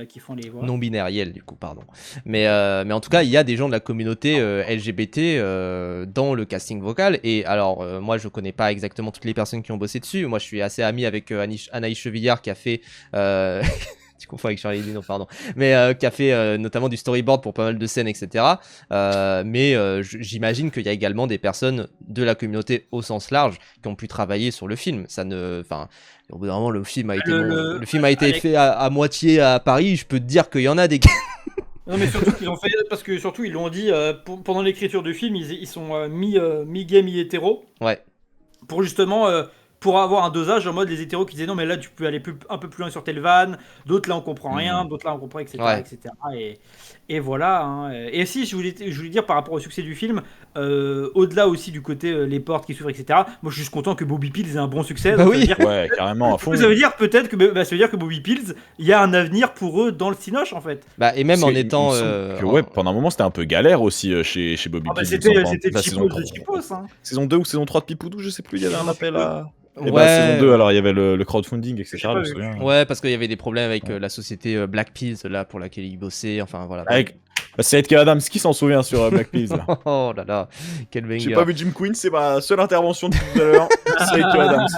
qui font les voix. Non binaires du coup pardon. Mais en tout cas il y a des gens de la communauté LGBT dans le casting vocal et alors moi je connais pas exactement toutes les personnes qui ont bossé dessus, moi je suis assez ami avec Anaïs Chevillard qui a fait tu confonds avec Charlie Dino, pardon, mais qui a fait notamment du storyboard pour pas mal de scènes, etc. Mais j'imagine qu'il y a également des personnes de la communauté au sens large qui ont pu travailler sur le film. Au bout d'un moment, le film a été fait à moitié à Paris. Je peux te dire qu'il y en a des. Non mais surtout qu'ils ont fait parce que surtout ils l'ont dit pendant l'écriture du film, ils sont mi-gay mi-hétéro. Ouais. Pour justement. Pour avoir un dosage en mode les hétéros qui disaient non mais là tu peux aller un peu plus loin sur tel van, d'autres là on comprend rien, d'autres là on comprend etc. Et voilà hein. Et si je voulais dire par rapport au succès du film, au-delà aussi du côté les portes qui s'ouvrent etc. Moi je suis juste content que Bobby Pills ait un bon succès. Bah oui. Ouais carrément à fond. Ça veut dire peut-être que Bobby Pills il y a un avenir pour eux dans le cinoche en fait. Bah et même en étant pendant un moment c'était un peu galère aussi chez Bobby Pills. C'était Chipos de Chipos hein. Saison 2 ou saison 3 de Pipoudou, je sais plus, il y avait un appel à saison 2, alors il y avait le crowdfunding, etc. Je me souviens. Ouais, parce qu'il y avait des problèmes avec la société Black Pills, là, pour laquelle il bossait, enfin voilà. C'est Edgar Adams qui s'en souvient sur Black Pills, là. Oh là là, quel banger. J'ai pas vu Jim Quinn, c'est ma seule intervention depuis tout à l'heure. C'est Edgar Adams.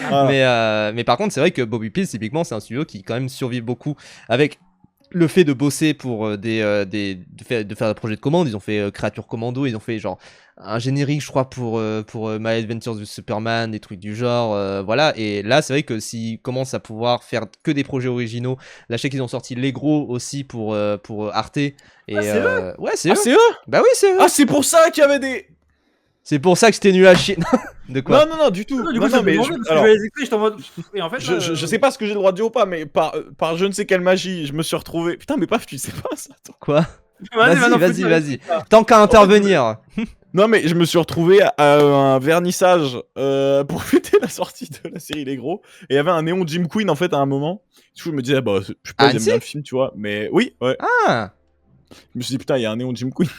Voilà. Mais par contre, c'est vrai que Bobby Pills, typiquement, c'est un studio qui quand même survit beaucoup avec le fait de bosser pour de faire des projets de commande. Ils ont fait Créature Commando, ils ont fait genre un générique je crois pour My Adventures with Superman, des trucs du genre, voilà. Et là c'est vrai que s'ils commencent à pouvoir faire que des projets originaux, là je sais qu'ils ont sorti Les Gros aussi pour Arte et c'est eux ouais c'est eux. C'est eux. Bah oui c'est eux. Ah c'est pour ça qu'il y avait des. C'est pour ça que c'était nul à chier. De quoi? Non, du tout. Du coup, non, mais je sais pas ce que j'ai le droit de dire ou pas, mais par je ne sais quelle magie, je me suis retrouvé. Putain, mais paf, tu sais pas ça. Quoi? Vas-y. Tant qu'à intervenir. Non, mais je me suis retrouvé à un vernissage pour fêter la sortie de la série Les Gros. Et il y avait un néon Jim Queen, en fait, à un moment. Du coup, je me disais, bah, je sais pas, j'aime bien le film, tu vois. Mais oui, ouais. Ah. Je me suis dit, putain, il y a un néon Jim Queen.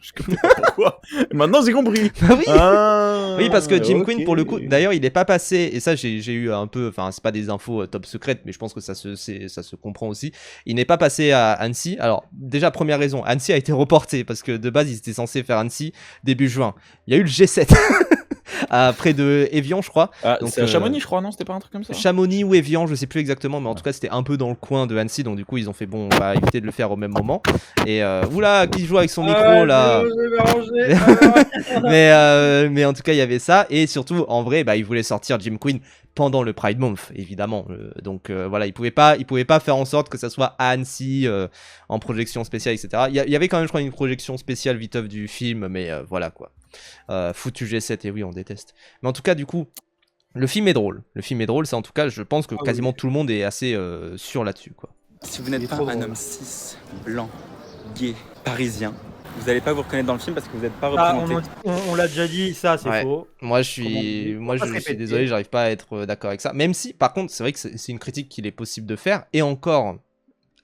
Je comprenais pas pourquoi. Et maintenant, j'ai compris. Bah oui. Ah, oui, parce que Jim Queen, pour le coup, d'ailleurs, il n'est pas passé, et ça, j'ai eu un peu, enfin, c'est pas des infos top secrètes, mais je pense que ça se comprend aussi. Il n'est pas passé à Annecy. Alors, déjà, première raison, Annecy a été reporté, parce que de base, ils étaient censés faire Annecy début juin. Il y a eu le G7. Près de Évian, je crois. Ah, c'est à Chamonix, je crois, non? C'était pas un truc comme ça? Chamonix ou Évian, je sais plus exactement, mais en tout cas, c'était un peu dans le coin de Annecy, donc du coup, ils ont fait bon, on va éviter de le faire au même moment. Et oula, qui joue avec son micro là? Mais en tout cas, il y avait ça, et surtout, en vrai, bah, ils voulaient sortir Jim Queen pendant le Pride Month, évidemment. Donc voilà, ils pouvaient pas faire en sorte que ça soit à Annecy en projection spéciale, etc. Il y avait quand même, je crois, une projection spéciale viteuf du film, mais voilà quoi. Foutu G7, et oui, on déteste. Mais en tout cas, du coup, le film est drôle. Le film est drôle, c'est en tout cas, je pense que quasiment tout le monde est assez sûr là-dessus, quoi. Si vous n'êtes pas un homme cis, blanc, gay, parisien, vous n'allez pas vous reconnaître dans le film parce que vous n'êtes pas représenté. On l'a déjà dit, ça c'est faux. Moi je suis désolé, j'arrive pas à être d'accord avec ça. Même si, par contre, c'est vrai que c'est une critique qu'il est possible de faire, et encore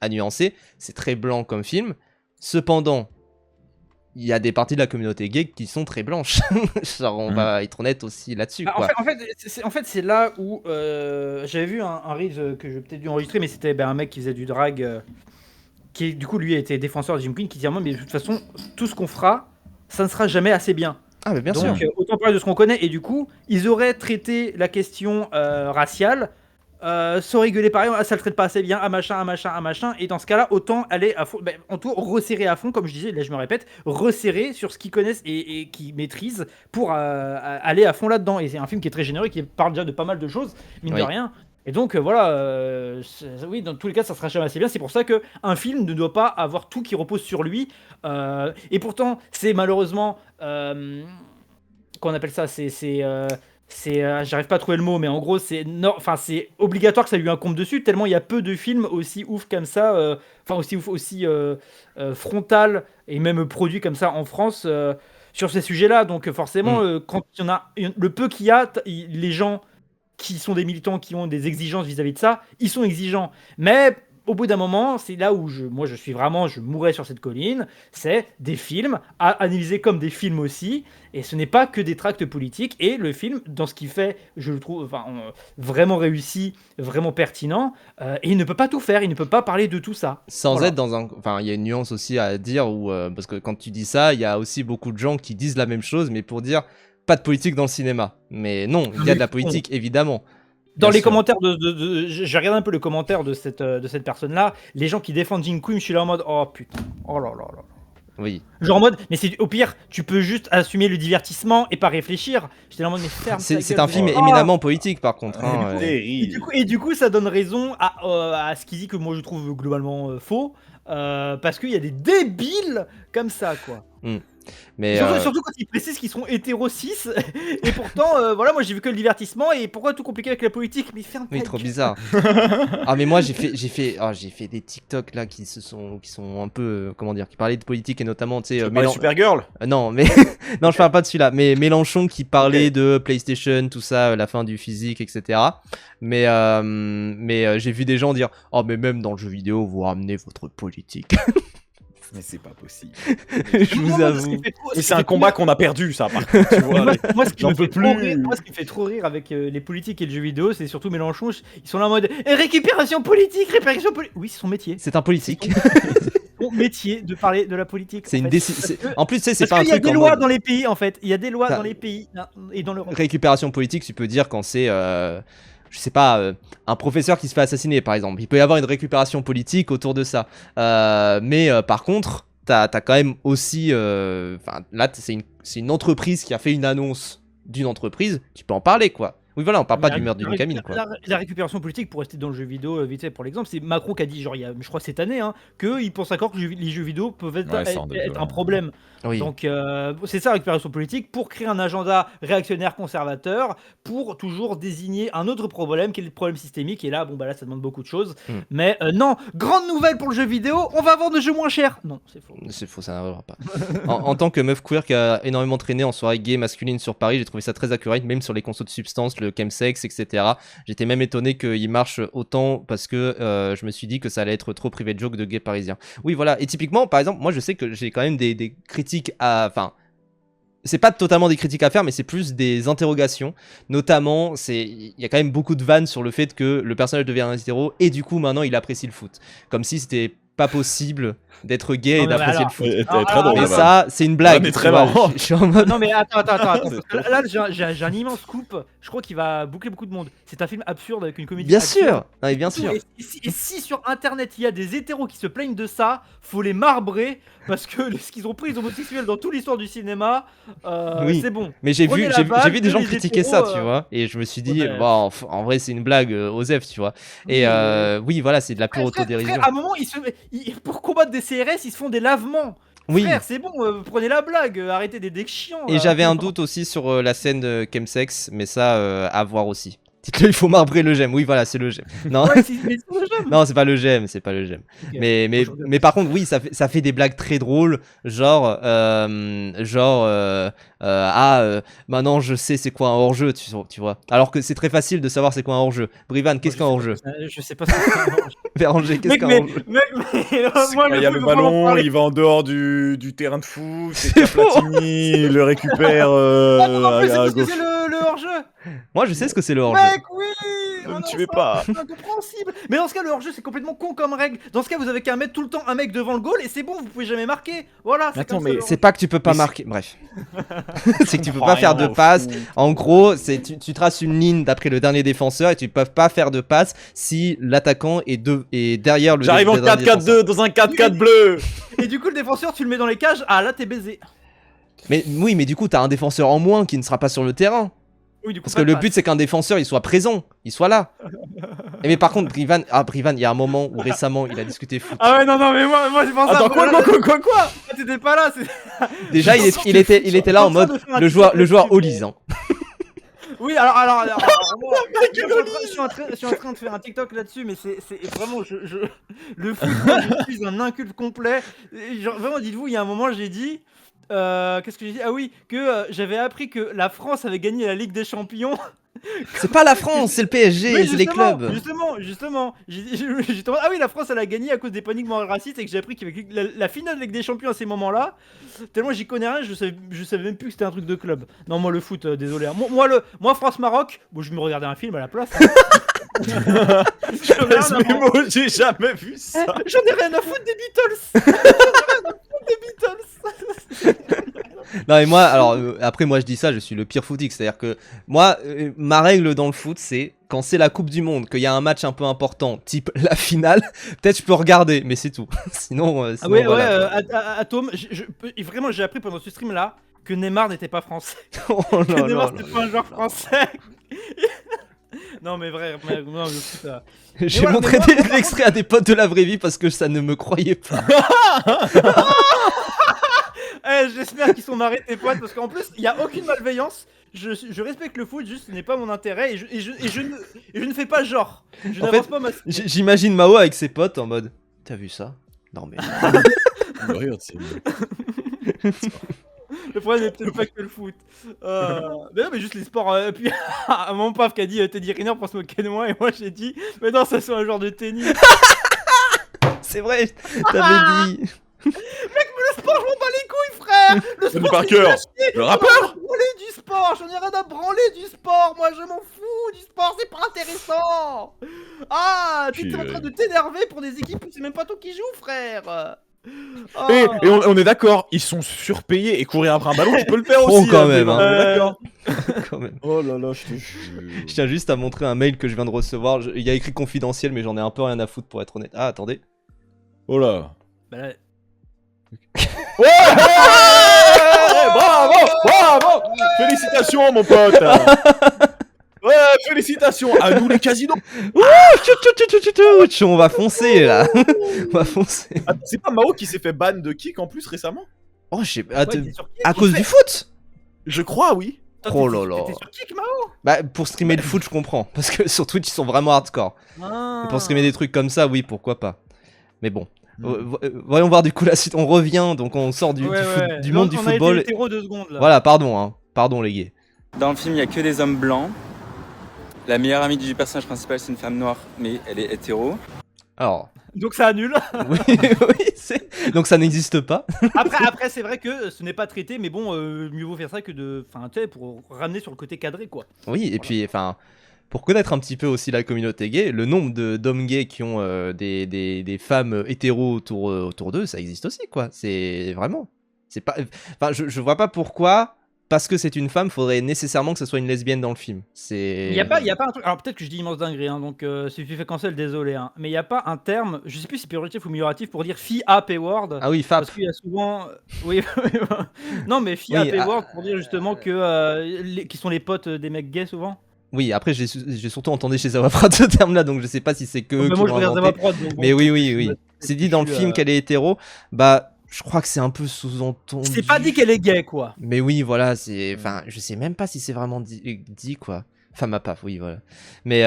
à nuancer, c'est très blanc comme film. Cependant, il y a des parties de la communauté gay qui sont très blanches. Genre, on va être honnête aussi là-dessus. Quoi. En fait, c'est là où j'avais vu un Reels que j'ai peut-être dû enregistrer, mais c'était un mec qui faisait du drag, qui du coup lui était défenseur de Jim Queen, qui disait mais de toute façon, tout ce qu'on fera, ça ne sera jamais assez bien. Ah, mais bien sûr. Donc autant parler de ce qu'on connaît, et du coup, ils auraient traité la question raciale. Sans rigoler pareil, ça le traite pas assez bien, un machin, et dans ce cas-là, autant aller à fond, en tout, resserrer à fond, comme je disais, là je me répète, resserrer sur ce qu'ils connaissent et qu'ils maîtrisent pour aller à fond là-dedans. Et c'est un film qui est très généreux, qui parle déjà de pas mal de choses, mine de rien. Et donc voilà, oui, dans tous les cas, ça sera jamais assez bien. C'est pour ça qu'un film ne doit pas avoir tout qui repose sur lui. Et pourtant, c'est malheureusement, qu'on appelle ça, j'arrive pas à trouver le mot, mais en gros c'est obligatoire que ça lui incombe dessus, tellement il y a peu de films aussi ouf comme ça, aussi frontal et même produit comme ça en France sur ces sujets-là. Donc forcément, quand il y en a le peu qu'il y a, les gens qui sont des militants, qui ont des exigences vis-à-vis de ça, ils sont exigeants. Mais au bout d'un moment, c'est là où je mourrais sur cette colline, c'est des films à analyser comme des films aussi, et ce n'est pas que des tracts politiques, et le film, dans ce qu'il fait, je le trouve vraiment réussi, vraiment pertinent, et il ne peut pas tout faire, il ne peut pas parler de tout ça. Sans être dans un... Enfin, il y a une nuance aussi à dire, parce que quand tu dis ça, il y a aussi beaucoup de gens qui disent la même chose, mais pour dire pas de politique dans le cinéma. Mais non, il y a de la politique, évidemment. Dans les commentaires j'ai regardé un peu le commentaire de cette personne-là, les gens qui défendent Jim Queen, je suis là en mode oh putain, oh là là là. Oui. Genre en mode, mais c'est au pire, tu peux juste assumer le divertissement et pas réfléchir. J'étais là en mode, mais ferme. C'est un film éminemment politique par contre. Et du coup, ça donne raison à ce qu'il dit que moi je trouve globalement faux, parce qu'il y a des débiles comme ça, quoi. Mais surtout quand ils précisent qu'ils sont hétéro-cis, et pourtant, voilà, moi j'ai vu que le divertissement, et pourquoi tout compliqué avec la politique? Mais ferme. Oui, trop bizarre. Ah, mais moi j'ai fait des TikTok là qui sont un peu comment dire, qui parlaient de politique, et notamment tu sais Supergirl. Non, mais non, je parle pas de celui-là, mais Mélenchon qui parlait de PlayStation, tout ça, la fin du physique, etc. Mais j'ai vu des gens dire oh, mais même dans le jeu vidéo vous ramenez votre politique. Mais c'est pas possible. Je vous avoue. Et c'est un combat qu'on a perdu, ça, par contre. Tu vois, moi, ce qui me fait trop rire avec les politiques et le jeu vidéo, c'est surtout Mélenchon. Ils sont là en mode récupération politique. Oui, c'est son métier. C'est un politique. Son métier de parler de la politique. C'est une décision. En plus, tu sais, c'est pas un truc. Il y a des lois dans les pays, en fait. Il y a des lois dans les pays et dans l'Europe. Récupération politique, tu peux dire quand c'est. Je sais pas, un professeur qui se fait assassiner par exemple. Il peut y avoir une récupération politique autour de ça. Mais par contre, t'as quand même aussi... là, c'est une entreprise qui a fait une annonce d'une entreprise. Tu peux en parler, quoi. Oui, voilà, on parle pas du meurtre d'une gamine, quoi. La récupération politique, pour rester dans le jeu vidéo, vite fait pour l'exemple, c'est Macron qui a dit, genre, je crois cette année, qu'il pense encore que les jeux vidéo peuvent être un problème. Oui. Donc, c'est ça la récupération politique, pour créer un agenda réactionnaire conservateur, pour toujours désigner un autre problème, qui est le problème systémique. Et là, là, ça demande beaucoup de choses. Mais non, grande nouvelle pour le jeu vidéo, on va vendre des jeux moins chers. Non, c'est faux. C'est faux, ça n'arrivera pas. en tant que meuf queer qui a énormément traîné en soirée gay masculine sur Paris, j'ai trouvé ça très accurate, même sur les consos de substance, le chemsex, etc. J'étais même étonné qu'il marche autant parce que je me suis dit que ça allait être trop privé de joke de gays parisiens. Oui, voilà. Et typiquement, par exemple, moi je sais que j'ai quand même des critiques à... Enfin, c'est pas totalement des critiques à faire, mais c'est plus des interrogations. Notamment, il y a quand même beaucoup de vannes sur le fait que le personnage devient un hétéro et du coup maintenant il apprécie le foot. Comme si c'était pas possible d'être gay et d'apprécier le foot. Mais ça, c'est une blague. Mais très marrant. Je suis en mode... Non mais attends. Là, j'ai un immense scoop. Je crois qu'il va boucler beaucoup de monde. C'est un film absurde avec une comédie. Bien sûr. Non, bien sûr. Et si sur internet il y a des hétéros qui se plaignent de ça, faut les marbrer parce que ce qu'ils ont pris les homosexuels dans toute l'histoire du cinéma, oui. C'est bon. Mais j'ai vu des gens critiquer ça, tu vois. Et je me suis dit, bon, en vrai, c'est une blague, Osef, tu vois. Et oui, voilà, c'est de la pure autodérision. À un moment, pour combattre des CRS, ils se font des lavements. Oui. Frère, c'est bon, prenez la blague, arrêtez des decks chiants. Et j'avais un doute aussi sur la scène de chemsex, mais ça, à voir aussi. Dites-le, il faut marbrer le gemme. Oui, voilà, c'est le gemme. Non, non, c'est pas le gemme, Okay. Mais par contre, oui, ça fait des blagues très drôles, genre, maintenant je sais c'est quoi un hors-jeu, tu vois. Alors que c'est très facile de savoir c'est quoi un hors-jeu. Brivan, qu'est-ce qu'un hors-jeu? Je sais pas ce qu'un hors-jeu. Béranger, qu'est-ce qu'un hors-jeu? Il y a le ballon, il va en dehors du terrain de foot, c'est Platini, le récupère. C'est le hors-jeu. Moi, je sais ce que c'est le hors-jeu. Mec, oui. Ne me tuez pas. C'est incompréhensible. Mais dans ce cas, le hors-jeu, c'est complètement con comme règle. Dans ce cas, vous avez qu'à mettre tout le temps un mec devant le goal et c'est bon, vous pouvez jamais marquer. Voilà. Attends, mais c'est pas que tu peux pas marquer. Bref, c'est que tu peux pas faire de passe. En gros, tu traces une ligne d'après le dernier défenseur et tu peux pas faire de passe si l'attaquant est derrière le. J'arrive en 4-4-2 dans un 4-4 bleu. Et du coup, le défenseur, tu le mets dans les cages. Ah là, t'es baisé. Mais oui, mais du coup, t'as un défenseur en moins qui ne sera pas sur le terrain. Oui, du coup, parce que le but c'est qu'un défenseur il soit présent, il soit là. Mais par contre Brivan, il y a un moment où récemment il a discuté foot. Ah ouais non mais moi je pense. Attends quoi T'étais pas là. Déjà il était là en mode le joueur Olise. Hein. Oui alors je suis en train de faire un TikTok là-dessus, mais c'est vraiment le foot, je suis un inculte complet. Genre, vraiment dites-vous, il y a un moment j'ai dit. Qu'est-ce que j'ai dit? Ah oui, que j'avais appris que la France avait gagné la Ligue des Champions. C'est pas la France, c'est le PSG, oui, c'est les clubs. Justement. Ah oui, la France elle a gagné à cause des paniques morales racistes et que j'ai appris qu'avec la finale de Ligue des Champions à ces moments-là, tellement j'y connais rien, je savais même plus que c'était un truc de club. Non, moi le foot, désolé. Moi France-Maroc, bon, je me regardais un film à la place. Hein. J'ai jamais vu ça. J'en ai rien à foutre des Beatles. Non mais moi, alors après moi je dis ça, je suis le pire footix, c'est-à-dire que moi, ma règle dans le foot c'est quand c'est la Coupe du Monde, qu'il y a un match un peu important, type la finale, peut-être je peux regarder, mais c'est tout. Sinon voilà. Atome, vraiment j'ai appris pendant ce stream là que Neymar n'était pas français. Neymar c'était pas un joueur français. Non mais vrai, non, j'ai montré l'extrait à des potes de la vraie vie parce que ça ne me croyait pas. J'espère qu'ils sont marrés tes potes parce qu'en plus il y a aucune malveillance. Je respecte le foot, juste ce n'est pas mon intérêt et je ne fais pas genre. Je n'avance pas ma. J'imagine Mao avec ses potes en mode. T'as vu ça? Non mais. Regarde, c'est. Le problème n'est peut-être pas que le foot. Mais non, mais juste les sports. Puis mon paf qui a dit Teddy Riner pour se moquer de moi et moi j'ai dit mais non, ça c'est un joueur de tennis. C'est vrai, t'avais dit. Mec, mais le sport, je m'en bats les couilles, frère. Le sport, le rappeur. Du sport, j'en ai rien à branler du sport. Moi, je m'en fous du sport, c'est pas intéressant. Ah, tu es en train de t'énerver pour des équipes où c'est même pas toi qui joues, frère. Oh. Et on est d'accord, ils sont surpayés et courir après un ballon, tu peux le faire aussi. Quand même. D'accord. Quand même. Oh là là, je te jure. Je tiens juste à montrer un mail que je viens de recevoir. Il y a écrit confidentiel, mais j'en ai un peu rien à foutre pour être honnête. Ah, attendez. Oh là. Bah là... Bravo! Félicitations, mon pote. Ouais, félicitations à nous les casinos. On va foncer là. On va foncer. Ah, c'est pas Mao qui s'est fait ban de kick en plus récemment? Oh, je sais pas. Ouais, À cause du foot? Je crois, oui. Oh là là. T'es sur Kick, Mao? Bah, pour streamer le foot, je comprends. Parce que sur Twitch, ils sont vraiment hardcore. Et pour streamer des trucs comme ça, oui, pourquoi pas. Mais bon. Voyons voir du coup la suite. On revient, donc on sort du monde du football. On a été hétéro 2 secondes là. Voilà, pardon, hein. Pardon les gars. Dans le film, il n'y a que des hommes blancs. La meilleure amie du personnage principal, c'est une femme noire, mais elle est hétéro. Alors. Donc ça annule. Oui, donc ça n'existe pas. Après c'est vrai que ce n'est pas traité, mais bon, mieux vaut faire ça que de. Enfin, tu sais, pour ramener sur le côté cadré, quoi. Oui, et puis, enfin, pour connaître un petit peu aussi la communauté gay, le nombre d'hommes gays qui ont des femmes hétéros autour d'eux, ça existe aussi, quoi. C'est vraiment. C'est pas. Enfin, je vois pas pourquoi. Parce que c'est une femme, faudrait nécessairement que ce soit une lesbienne dans le film. Il y a pas un truc. Alors peut-être que je dis immense dinguerie, hein, donc si tu fais cancel, désolé. Hein, mais il y a pas un terme, je sais plus si c'est péjoratif ou amélioratif pour dire fille à P-word. Ah oui, fap. Parce qu'il y a souvent. Oui. Non, mais fille à P-word pour dire justement que qui sont les potes des mecs gays souvent. Oui, après j'ai surtout entendu chez Zawaprod ce terme-là, donc je sais pas si c'est que. Mais moi je regarde Zawaprod. Mais oui. C'est dit dans le film qu'elle est hétéro. Bah. Je crois que c'est un peu sous-entendu. C'est pas dit qu'elle est gay, quoi. Mais oui, voilà, c'est. Enfin, je sais même pas si c'est vraiment dit, quoi. Enfin, ma paf, oui, voilà. Mais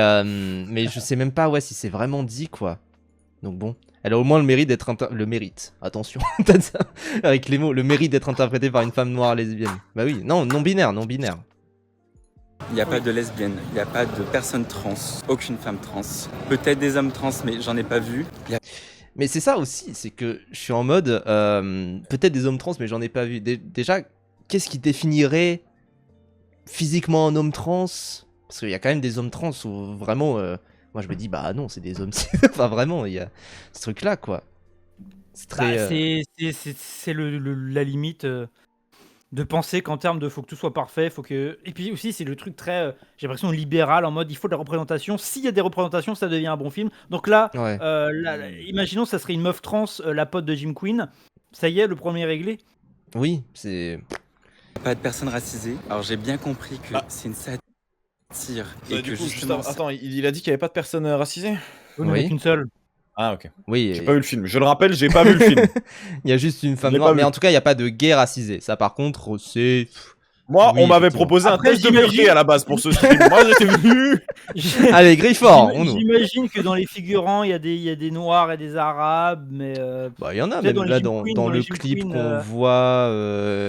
je sais même pas, ouais, si c'est vraiment dit, quoi. Donc bon, elle a au moins le mérite d'être. Le mérite, attention, avec les mots, le mérite d'être interprétée par une femme noire lesbienne. Bah oui, non-binaire. Il n'y a pas de lesbienne, il n'y a pas de personne trans, aucune femme trans. Peut-être des hommes trans, mais j'en ai pas vu. Mais c'est ça aussi, c'est que je suis en mode, peut-être des hommes trans, mais j'en ai pas vu. Déjà, qu'est-ce qui définirait physiquement un homme trans? Parce qu'il y a quand même des hommes trans où vraiment, moi je me dis, bah non, c'est des hommes. Enfin vraiment, il y a ce truc-là, quoi. C'est très. C'est la limite de penser qu'en termes de faut que tout soit parfait, faut que. Et puis aussi, c'est le truc très, j'ai l'impression, libéral, en mode il faut de la représentation. S'il y a des représentations, ça devient un bon film. Donc là, imaginons, ça serait une meuf trans, la pote de Jim Quinn. Ça y est, le premier est réglé. Oui, c'est. Pas de personnes racisées. Alors j'ai bien compris que c'est une satire. Et que justement. Attends, il a dit qu'il n'y avait pas de personnes racisées? Oui, qu'une seule. Ah ok. Oui. J'ai pas vu le film. Je le rappelle, j'ai pas vu le film. Il y a juste une femme noire, mais en tout cas, il n'y a pas de gay racisé. Ça, par contre, c'est. Moi, on m'avait proposé un test de pureté à la base pour ce stream. Moi, j'étais venu. Allez, Grifford. J'imagine que dans les figurants, il y a des noirs et des arabes, mais. Bah, il y en a même là dans le clip qu'on voit.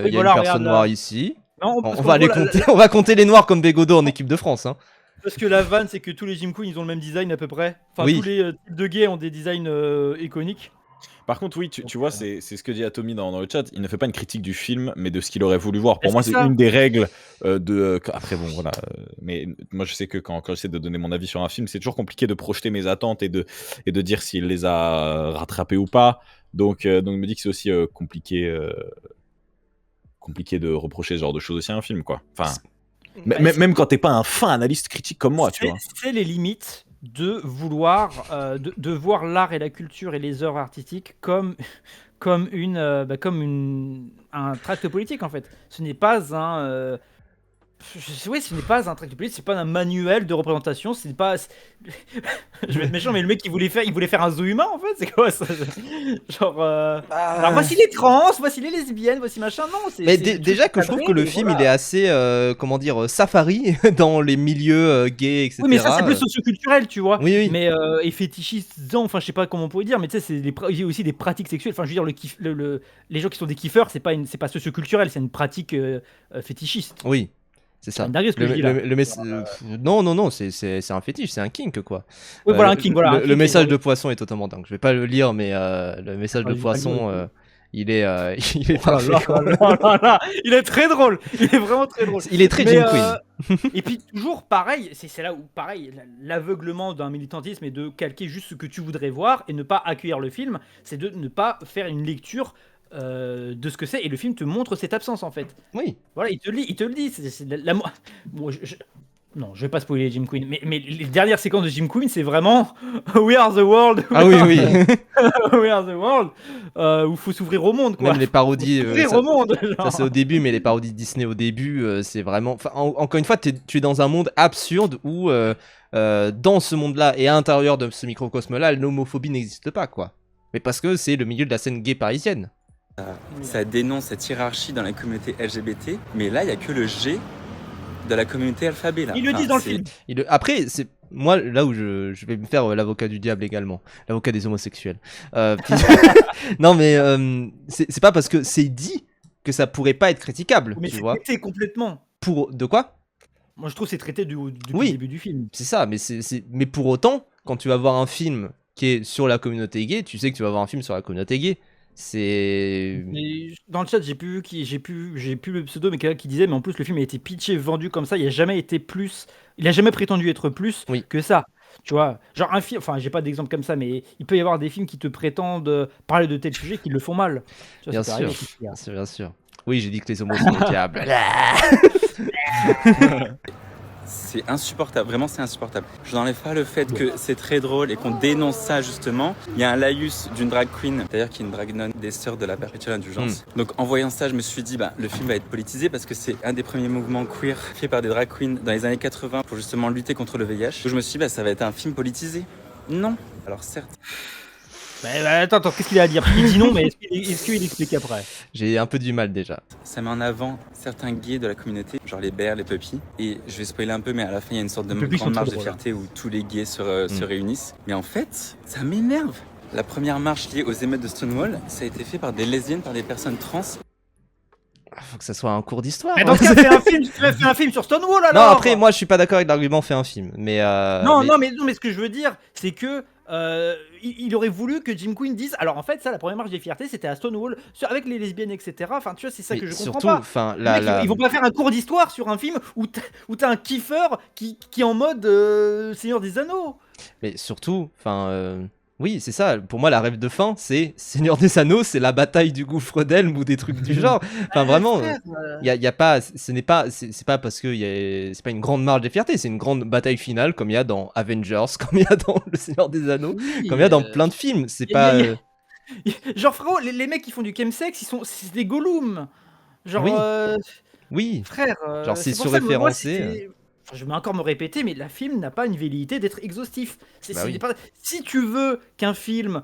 Il y a une personne noire ici. Non, on va les compter. On va compter les noirs comme Bégodeau en équipe de France. Hein. Parce que la vanne, c'est que tous les Jim Quinn, ils ont le même design à peu près. Enfin, tous les types de gays ont des designs iconiques. Par contre, oui, tu vois, c'est ce que dit Atomy dans le chat. Il ne fait pas une critique du film, mais de ce qu'il aurait voulu voir. Pour moi, c'est une des règles de. Après, bon, voilà. Mais moi, je sais que quand j'essaie de donner mon avis sur un film, c'est toujours compliqué de projeter mes attentes et de dire s'il les a rattrapées ou pas. Donc je me dis que c'est aussi compliqué de reprocher ce genre de choses aussi à un film, quoi. Enfin. Même quand t'es pas un fin analyste critique comme moi, tu vois. C'est les limites de vouloir de voir l'art et la culture et les œuvres artistiques comme un tract politique en fait. Ce n'est pas un ce n'est pas un tract politique, c'est pas un manuel de représentation, c'est pas. Je vais être méchant, mais le mec il voulait faire un zoo humain en fait, c'est quoi ça? Genre. Alors voici les trans, voici les lesbiennes, voici machin, non. Mais déjà que je trouve que le film il est assez, comment dire, safari dans les milieux gays, etc. Oui, mais ça c'est plus socioculturel, tu vois. Oui. Mais et fétichisant, enfin je sais pas comment on pourrait dire, mais tu sais, il y a aussi des pratiques sexuelles. Enfin, je veux dire, les gens qui sont des kiffeurs, c'est pas socioculturel, c'est une pratique fétichiste. Oui. C'est ça. Non, c'est un fétiche, c'est un kink quoi. Oui, voilà, un kink. Voilà, le message de poisson est totalement dingue. Je vais pas le lire, mais le message de poisson, il est parfait. Il est très drôle. Il est vraiment très drôle. Il est très Jim Quinn. Et puis toujours pareil, c'est là où pareil, l'aveuglement d'un militantisme est de calquer juste ce que tu voudrais voir et ne pas accueillir le film, c'est de ne pas faire une lecture de ce que c'est, et le film te montre cette absence en fait. Oui. Voilà, il te le dit. Non, je vais pas spoiler Jim Queen, mais les dernières séquences de Jim Queen, c'est vraiment We are the world. Ah oui, oui. We are the world. Où faut s'ouvrir au monde, quoi. Même les parodies. S'ouvrir au monde. Ça c'est au début, mais les parodies de Disney au début, c'est vraiment. Encore une fois, tu es dans un monde absurde où, dans ce monde-là et à l'intérieur de ce microcosme-là, l'homophobie n'existe pas, quoi. Mais parce que c'est le milieu de la scène gay parisienne. Ça dénonce cette hiérarchie dans la communauté LGBT, mais là, il n'y a que le G de la communauté alphabet, là. Ils le disent dans le film. Après, c'est moi là où je vais me faire l'avocat du diable également, l'avocat des homosexuels. Non, mais c'est pas parce que c'est dit que ça pourrait pas être critiquable, mais tu vois. C'est complètement. De quoi? Moi, je trouve que c'est traité depuis Oui, le début du film. c'est ça, mais pour autant, quand tu vas voir un film qui est sur la communauté gay, tu sais que tu vas voir un film sur la communauté gay. C'est. Dans le chat, j'ai plus le pseudo, mais quelqu'un qui disait, mais en plus le film a été pitché, vendu comme ça, il a jamais été plus, il a jamais prétendu être plus que ça. Tu vois, genre un film, enfin j'ai pas d'exemple comme ça, mais il peut y avoir des films qui te prétendent parler de tels sujets qui le font mal. Tu vois, bien sûr. Oui, j'ai dit que les homos sont des diables. C'est insupportable, vraiment c'est insupportable. Je n'enlève pas le fait que c'est très drôle et qu'on dénonce ça justement. Il y a un laïus d'une drag queen, d'ailleurs qui est une drag nonne des sœurs de la perpétuelle indulgence. Donc en voyant ça, je me suis dit, le film va être politisé parce que c'est un des premiers mouvements queer fait par des drag queens dans les années 80 pour justement lutter contre le VIH. Donc je me suis dit, ça va être un film politisé. Non, alors certes. Attends, qu'est-ce qu'il a à dire? Il dit non, mais est-ce qu'il explique après? J'ai un peu du mal déjà. Ça met en avant certains gays de la communauté, genre les bears, les puppies. Et je vais spoiler un peu, mais à la fin, il y a une sorte de grande marche de fierté où tous les gays se réunissent. Mais en fait, ça m'énerve. La première marche liée aux émeutes de Stonewall, ça a été fait par des lesbiennes, par des personnes trans. Faut que ça soit un cours d'histoire. Mais donc, tu as fait un film sur Stonewall alors? Non, après, moi je suis pas d'accord avec l'argument fait un film. Mais non, mais ce que je veux dire, c'est que il aurait voulu que Jim Queen dise. Alors en fait, ça, la première marche des fiertés, c'était à Stonewall, avec les lesbiennes, etc. Enfin, tu vois, c'est ça que je comprends pas. Ils vont pas faire un cours d'histoire sur un film où t'as un kiffeur qui est en mode Seigneur des Anneaux. Mais surtout, oui, c'est ça. Pour moi, la rêve de fin, c'est Seigneur des Anneaux, c'est la bataille du gouffre d'Helm ou des trucs du genre. Enfin, vraiment, y a pas, c'est pas parce que c'est pas une grande marche des fiertés, c'est une grande bataille finale comme il y a dans Avengers, comme il y a dans Le Seigneur des Anneaux, comme il y a dans plein de films. C'est pas. Genre, frérot, les mecs qui font du chemsex, c'est des Gollum. Genre. Oui. Frère. Genre, c'est surréférencé. Je vais encore me répéter, mais la film n'a pas une velléité d'être exhaustif. Si tu veux qu'un film...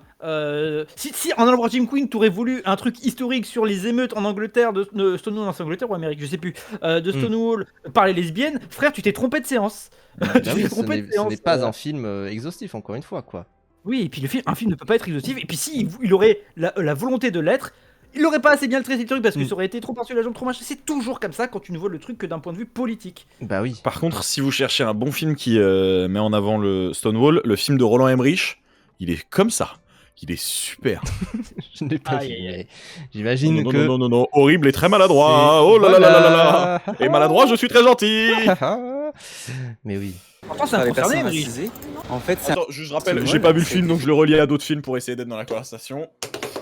si en allant voir Jim Queen, tu aurais voulu un truc historique sur les émeutes en Angleterre, de Stonewall en Angleterre ou Amérique, je sais plus, de Stonewall par les lesbiennes, frère, tu t'es trompé de séance. Ce n'est pas un film exhaustif, encore une fois, quoi. Oui, et puis un film ne peut pas être exhaustif, et puis il aurait la volonté de l'être, il n'aurait pas assez bien traité le truc parce que ça aurait été trop par-dessus la jambe, trop machin. C'est toujours comme ça quand tu ne vois le truc que d'un point de vue politique. Bah oui. Par contre, si vous cherchez un bon film qui met en avant le Stonewall, le film de Roland Emmerich, il est comme ça. Il est super. Je n'ai pas vu, mais j'imagine que... Non, horrible et très maladroit. Oh là là là là là. Et maladroit, je suis très gentil. Mais oui. Pourtant, c'est un concerné, Emmerich. En fait, attends, je rappelle, j'ai pas vu le film, donc je le relie à d'autres films pour essayer d'être dans la conversation.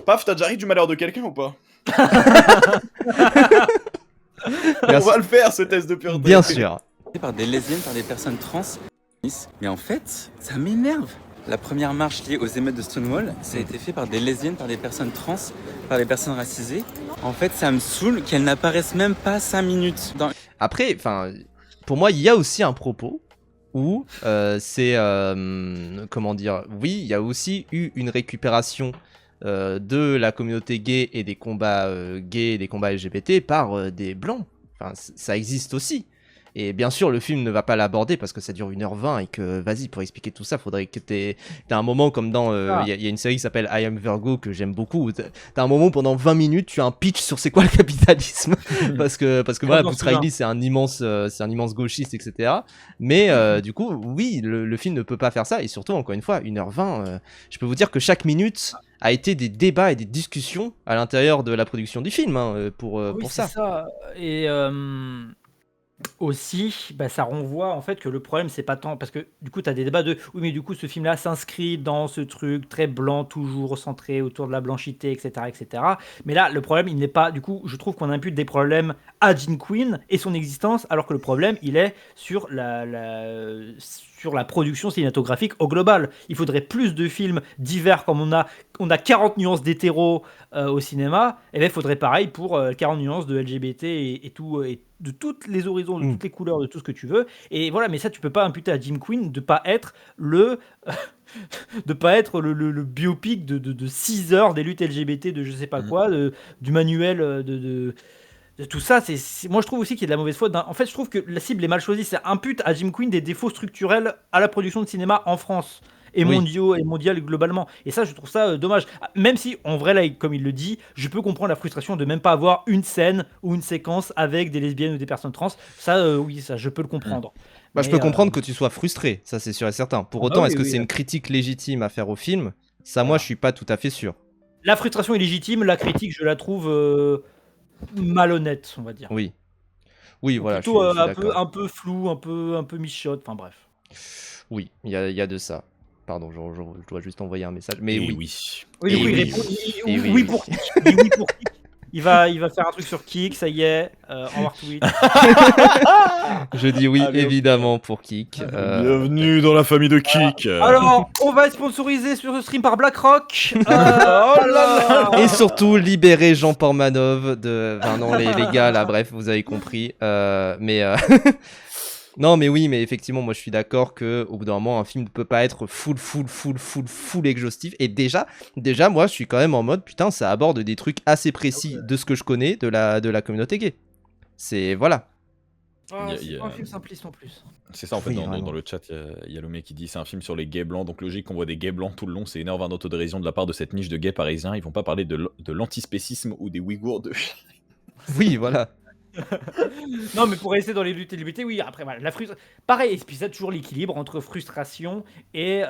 Paf, t'as déjà ri du malheur de quelqu'un ou pas? On va le faire, ce test de pureté. Bien sûr. Par des lesbiennes, par des personnes trans. Mais en fait, ça m'énerve. La première marche liée aux émeutes de Stonewall, ça a été fait par des lesbiennes, par des personnes trans, par des personnes racisées. En fait, ça me saoule qu'elles n'apparaissent même pas 5 minutes. Après, pour moi, il y a aussi un propos où c'est... comment dire? Oui, il y a aussi eu une récupération de la communauté gay et des combats gays et des combats LGBT par des blancs. Enfin, ça existe aussi. Et bien sûr, le film ne va pas l'aborder parce que ça dure 1h20 et que, vas-y, pour expliquer tout ça, faudrait que t'aies un moment comme dans... Il y a une série qui s'appelle I Am Virgo que j'aime beaucoup. T'as un moment où pendant 20 minutes, tu as un pitch sur c'est quoi le capitalisme. parce que voilà, Bruce Riley, c'est un immense gauchiste, etc. Mais du coup, oui, le film ne peut pas faire ça. Et surtout, encore une fois, 1h20, je peux vous dire que chaque minute a été des débats et des discussions à l'intérieur de la production du film pour ça. C'est ça. Et... Aussi, ça renvoie en fait que le problème c'est pas tant parce que du coup tu as des débats de oui mais du coup ce film là s'inscrit dans ce truc très blanc toujours centré autour de la blanchité etc. Mais là le problème il n'est pas du coup je trouve qu'on impute des problèmes à Jim Quinn et son existence alors que le problème il est sur la production cinématographique au global. Il faudrait plus de films divers comme on a 40 nuances d'hétéro au cinéma, et il faudrait pareil pour 40 nuances de LGBT et tout, et de toutes les horizons, de toutes les couleurs, de tout ce que tu veux. Et voilà, mais ça, tu peux pas imputer à Jim Quinn de pas être le biopic de 6 heures des luttes LGBT, de je sais pas quoi, du manuel de tout ça. Moi, je trouve aussi qu'il y a de la mauvaise foi. En fait, je trouve que la cible est mal choisie. Ça impute à Jim Quinn des défauts structurels à la production de cinéma en France et mondial globalement. Et ça, je trouve ça dommage. Même si, en vrai, là, comme il le dit, je peux comprendre la frustration de même pas avoir une scène ou une séquence avec des lesbiennes ou des personnes trans. Ça, oui, ça, je peux le comprendre. Je peux comprendre que tu sois frustré, ça c'est sûr et certain. Pour autant, est-ce que c'est une critique légitime à faire au film ? Ça, moi, je suis pas tout à fait sûr. La frustration est légitime, la critique, je la trouve malhonnête, on va dire. Oui, voilà. Plutôt un peu flou, un peu michotte, enfin bref. Oui, il y a de ça. Pardon, je dois juste envoyer un message. Mais oui. Oui, du coup, il répond oui pour Kik. Il va faire un truc sur Kik, ça y est, en revoir Twitch. Je dis oui, évidemment, pour Kik. Bienvenue dans la famille de Kik. Alors, on va être sponsorisé sur ce stream par BlackRock. Et surtout, libérer Jean Portmanov de... Enfin non, les gars, là, bref, vous avez compris. Non, mais oui, mais effectivement, moi je suis d'accord que au bout d'un moment, un film ne peut pas être full exhaustif. Et déjà, moi je suis quand même en mode putain, ça aborde des trucs assez précis de ce que je connais de la communauté gay. C'est voilà. C'est pas un film simpliste en plus. C'est ça en fait, dans le chat, il y a Lomé qui dit c'est un film sur les gays blancs, donc logique qu'on voit des gays blancs tout le long, c'est énervant d'autodérision de la part de cette niche de gays parisiens. Ils vont pas parler de l'antispécisme ou des Ouïghours de. Oui, voilà. Non, mais pour rester dans les luttes LGBT, oui, après, voilà, pareil, et puis ça, toujours l'équilibre entre frustration et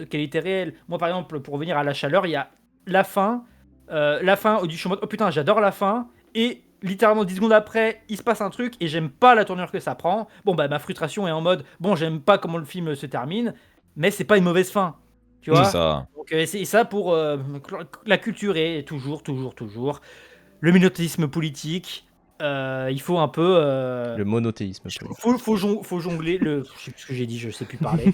qualité réelle. Moi, par exemple, pour revenir à La Chaleur, il y a la fin où je suis en mode, oh putain, j'adore la fin, et littéralement 10 secondes après, il se passe un truc, et j'aime pas la tournure que ça prend. Bon, ma frustration est en mode, bon, j'aime pas comment le film se termine, mais c'est pas une mauvaise fin. Tu vois ? C'est ça. Donc, c'est ça pour la culture et toujours le minautisme politique. Il faut un peu le monothéisme. Faut jongler je sais plus ce que j'ai dit, je sais plus parler.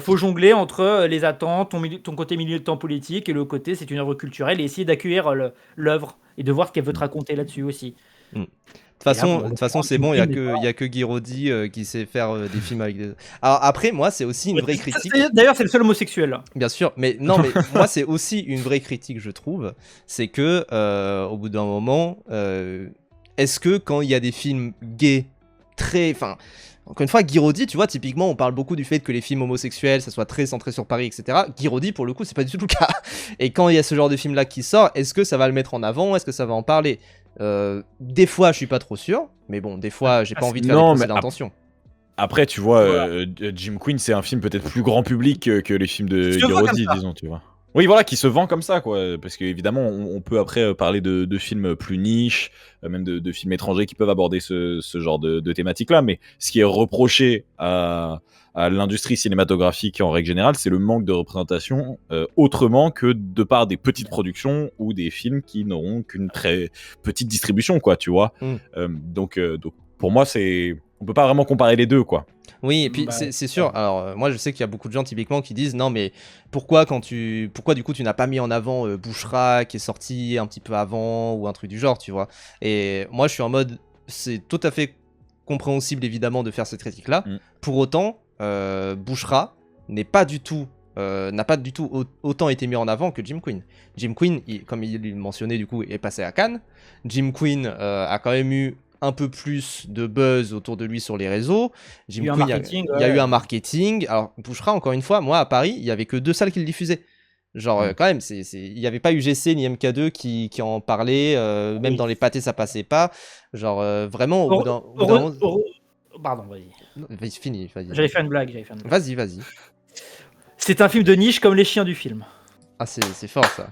Faut jongler entre les attentes, ton côté militant politique et le côté c'est une œuvre culturelle et essayer d'accueillir l'œuvre et de voir ce qu'elle veut te raconter là-dessus aussi. De toute façon, c'est bon, il y a que Guy Roddy qui sait faire des films avec des... Alors après, moi, c'est aussi une vraie critique. D'ailleurs, c'est le seul homosexuel. Bien sûr, mais moi, c'est aussi une vraie critique, je trouve. C'est que, au bout d'un moment, est-ce que quand il y a des films gays encore une fois, Guy Roddy, tu vois, typiquement, on parle beaucoup du fait que les films homosexuels, ça soit très centré sur Paris, etc. Guy Roddy, pour le coup, c'est pas du tout le cas. Et quand il y a ce genre de film-là qui sort, est-ce que ça va le mettre en avant ? Est-ce que ça va en parler ? Des fois, je suis pas trop sûr, mais bon, des fois, j'ai pas envie de faire des procès d'intention. Après, tu vois, Jim Quinn, c'est un film peut-être plus grand public que les films de Guy Roddy, disons, tu vois. Oui, voilà, qui se vend comme ça, quoi. Parce qu'évidemment, on peut après parler de films plus niches, même de films étrangers qui peuvent aborder ce genre de thématique-là. Mais ce qui est reproché à l'industrie cinématographique en règle générale, c'est le manque de représentation autrement que de par des petites productions ou des films qui n'auront qu'une très petite distribution, quoi, tu vois. Donc, pour moi, on peut pas vraiment comparer les deux, quoi. Oui, et puis c'est sûr. Alors moi je sais qu'il y a beaucoup de gens typiquement qui disent non mais pourquoi du coup tu n'as pas mis en avant Bouchra qui est sorti un petit peu avant ou un truc du genre, tu vois. Et moi je suis en mode c'est tout à fait compréhensible évidemment de faire cette critique là. Pour autant Bouchra n'a pas du tout autant été mis en avant que Jim Quinn. Jim Quinn, comme il le mentionnait du coup, est passé à Cannes. Jim Quinn a quand même eu un peu plus de buzz autour de lui sur les réseaux. Jim Quinn, il y a eu un marketing. Alors, Bouchra, encore une fois, moi, à Paris, il y avait que 2 salles qui le diffusaient. Genre, quand même, il n'y avait pas UGC ni MK2 qui en parlaient. Même dans les pâtés, ça passait pas. Genre, vraiment, au bout d'un moment... Pardon, vas-y. Vas-y, fini. J'allais faire une blague. Vas-y. C'est un film de niche comme Les Chiens du film. Ah, c'est fort, ça.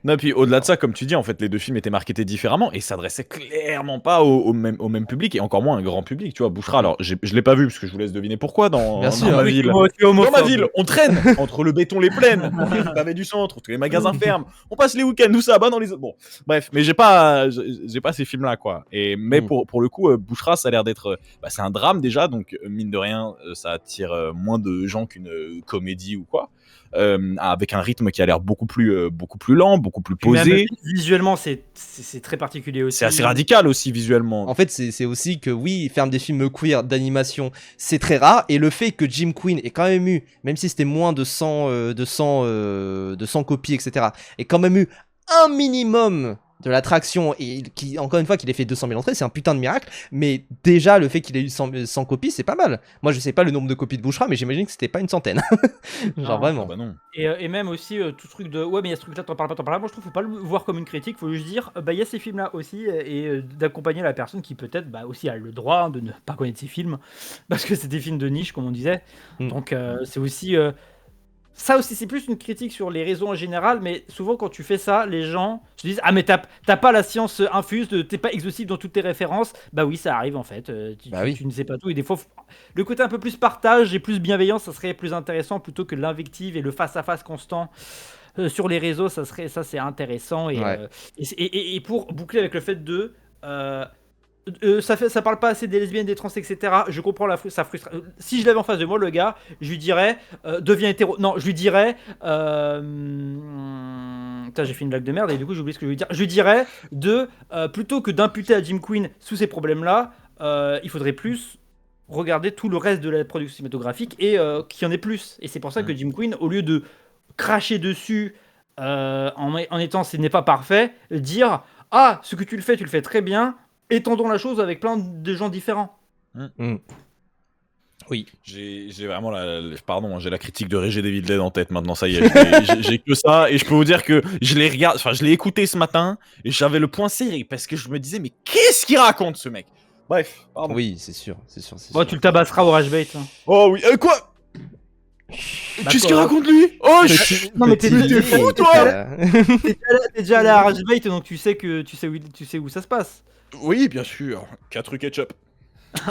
Non, puis au-delà de ça, comme tu dis, en fait, les deux films étaient marketés différemment et s'adressaient clairement pas au même public et encore moins un grand public. Tu vois, Bouchra, alors je l'ai pas vu parce que je vous laisse deviner pourquoi dans ma ville. Dans ma ville, on traîne entre le béton, les plaines, le pavé du centre, tous les magasins ferment, on passe les week-ends, nous ça bat dans les autres. Bon, bref, mais j'ai pas ces films-là, quoi. Mais pour le coup, Bouchra, ça a l'air d'être. C'est un drame déjà, donc mine de rien, ça attire moins de gens qu'une comédie ou quoi. Avec un rythme qui a l'air beaucoup plus lent, beaucoup plus posé. Même, visuellement, c'est très particulier aussi. C'est assez radical aussi visuellement. En fait, c'est aussi que oui, faire des films queer d'animation, c'est très rare. Et le fait que Jim Quinn ait quand même eu, même si c'était moins de 100 copies, etc., ait quand même eu un minimum de l'attraction et qui, encore une fois, qu'il ait fait 200 000 entrées, c'est un putain de miracle. Mais déjà, le fait qu'il ait eu 100 copies, c'est pas mal. Moi, je sais pas le nombre de copies de Bouchra, mais j'imagine que c'était pas une centaine. Genre vraiment. Bah non. Et même aussi, tout truc de ouais, mais il y a ce truc-là, t'en parles pas. Moi, je trouve qu'il faut pas le voir comme une critique, faut juste dire, il y a ces films-là aussi, et d'accompagner la personne qui peut-être aussi a le droit de ne pas connaître ces films, parce que c'est des films de niche, comme on disait. Donc, c'est aussi. Ça aussi, c'est plus une critique sur les réseaux en général, mais souvent quand tu fais ça, les gens se disent ah mais t'as pas la science infuse, t'es pas exhaustif dans toutes tes références. Bah oui, ça arrive en fait. Tu ne sais pas tout et des fois le côté un peu plus partage et plus bienveillance, ça serait plus intéressant plutôt que l'invective et le face à face constant. Sur les réseaux, ça c'est intéressant et pour boucler avec le fait de ça parle pas assez des lesbiennes, des trans, etc. Je comprends sa frustration. Si je l'avais en face de moi, le gars, je lui dirais deviens hétéro. Non, je lui dirais. Putain, j'ai fait une blague de merde et du coup j'ai oublié ce que je lui dire. Je lui dirais plutôt que d'imputer à Jim Quinn sous ces problèmes-là, il faudrait plus regarder tout le reste de la production cinématographique et qu'il y en ait plus. Et c'est pour ça que Jim Quinn, au lieu de cracher dessus en étant ce n'est pas parfait, dire ah ce que tu le fais très bien. Étendons la chose avec plein de gens différents. Oui. J'ai vraiment j'ai la critique de Reggie David Dead en tête maintenant, ça y est. J'ai que ça et je peux vous dire que je l'ai écouté ce matin et j'avais le point serré parce que je me disais mais qu'est-ce qu'il raconte ce mec? Bref, pardon. Oui, c'est sûr. Bon, tu le tabasseras au Rage Bait. Oh oui, quoi? Qu'est-ce qu'il raconte lui? Oh, non mais t'es fou toi. T'es déjà allé à Rage Bait donc tu sais où ça se passe. Oui, bien sûr. 4 rue Ketchup.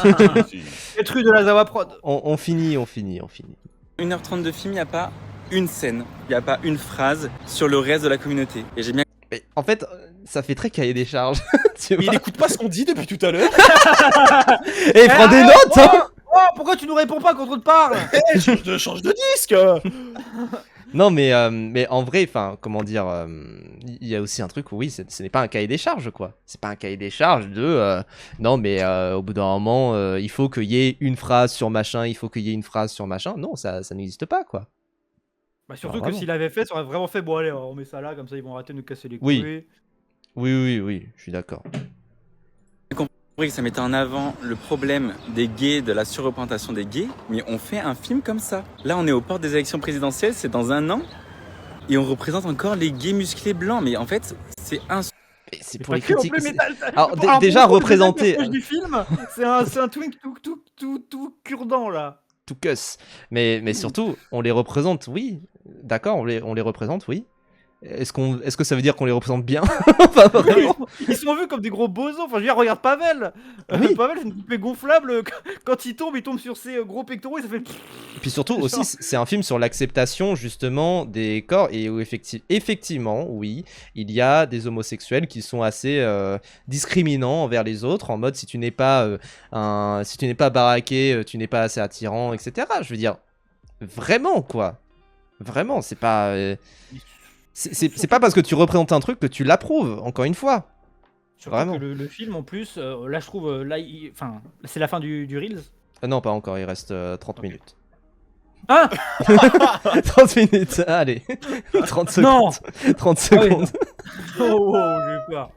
4 rue de la Zawa Prod. On finit. 1h30 de film, il n'y a pas une scène, il n'y a pas une phrase sur le reste de la communauté. Et j'ai bien. Mais en fait, ça fait très cahier des charges. Mais il écoute pas ce qu'on dit depuis tout à l'heure. Et il prend des notes, hein. Oh, pourquoi tu nous réponds pas quand on te parle? Change de disque. Non, mais en vrai, enfin, comment dire, il y a aussi un truc où oui, ce n'est pas un cahier des charges, quoi. C'est pas un cahier des charges de non, mais au bout d'un moment, il faut qu'il y ait une phrase sur machin, Non, ça n'existe pas, quoi. Surtout que s'il avait fait, ça aurait vraiment fait bon, allez, on met ça là, comme ça ils vont arrêter de nous casser les couilles. Oui, je suis d'accord. Que ça mettait en avant le problème des gays, de la surreprésentation des gays, mais on fait un film comme ça. Là, on est aux portes des élections présidentielles, c'est dans 1 an, et on représente encore les gays musclés blancs. Mais en fait, c'est c'est pour les critiques. Alors déjà représenter du film, c'est un twink tout cure-dent là. Tout cuss. Mais surtout, on les représente, oui. D'accord, on les représente, oui. Est-ce que ça veut dire qu'on les représente bien? Ils sont vus comme des gros bozos. Enfin, je veux dire, regarde Pavel. Oui. Pavel, c'est une poupée gonflable. Quand il tombe sur ses gros pectoraux et ça fait. Et puis surtout aussi, c'est un film sur l'acceptation justement des corps et où effectivement, oui, il y a des homosexuels qui sont assez discriminants envers les autres, en mode si tu n'es pas baraqué, tu n'es pas assez attirant, etc. Je veux dire, vraiment quoi. Vraiment, c'est pas. C'est pas parce que tu représentes un truc que tu l'approuves, encore une fois. Vraiment. Que le film, en plus, là, je trouve, c'est la fin du Reels. Non, pas encore, il reste 30 minutes. Ah 30 minutes, allez. 30 secondes. Non 30 secondes. Oh, j'ai peur.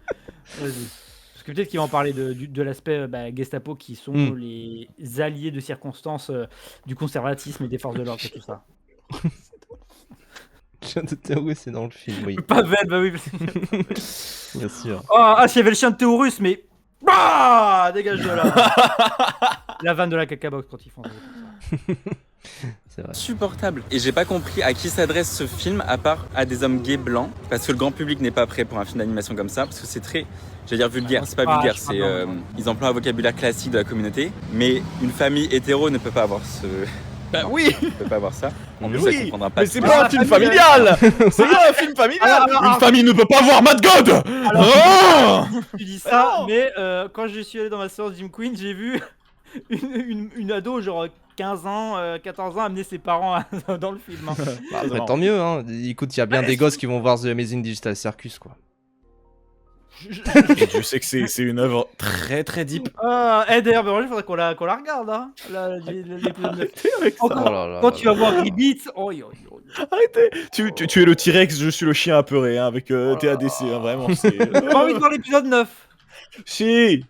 Vas-y. Parce que peut-être qu'ils vont parler de l'aspect Gestapo, qui sont les alliés de circonstance du conservatisme et des forces de l'ordre et tout ça. Chien de Théorus, c'est dans le film, oui. Pavel, bah oui. Bien sûr. S'il y avait le chien de Théorus, mais. Dégage de là. La vanne de la cacabox quand ils font ça. Supportable. Et j'ai pas compris à qui s'adresse ce film à part à des hommes gays blancs, parce que le grand public n'est pas prêt pour un film d'animation comme ça, parce que c'est très, j'allais dire vulgaire, c'est pas vulgaire, c'est ils emploient un vocabulaire classique de la communauté, mais une famille hétéro ne peut pas avoir ce... Bah oui. Ne peut pas avoir ça. En plus, oui, ça comprendra pas. Mais c'est pas un film familial. C'est pas un film familial. Alors, une famille ne peut pas voir Mad God. Tu dis ça, mais quand je suis allé dans ma séance Jim Queen, j'ai vu une ado genre 15 ans, 14 ans amener ses parents dans le film. Hein. Bah, après, tant mieux, hein. Écoute, il y a bien des gosses qui vont voir The Amazing Digital Circus, quoi. Je sais que c'est une œuvre très très deep. D'ailleurs, il faudrait qu'on la regarde. Hein. Quand tu vas voir Ribbit, arrêtez. Tu es le T-Rex, je suis le chien apeuré hein, avec TADC, hein, vraiment. J'ai pas envie de voir l'épisode 9. Si.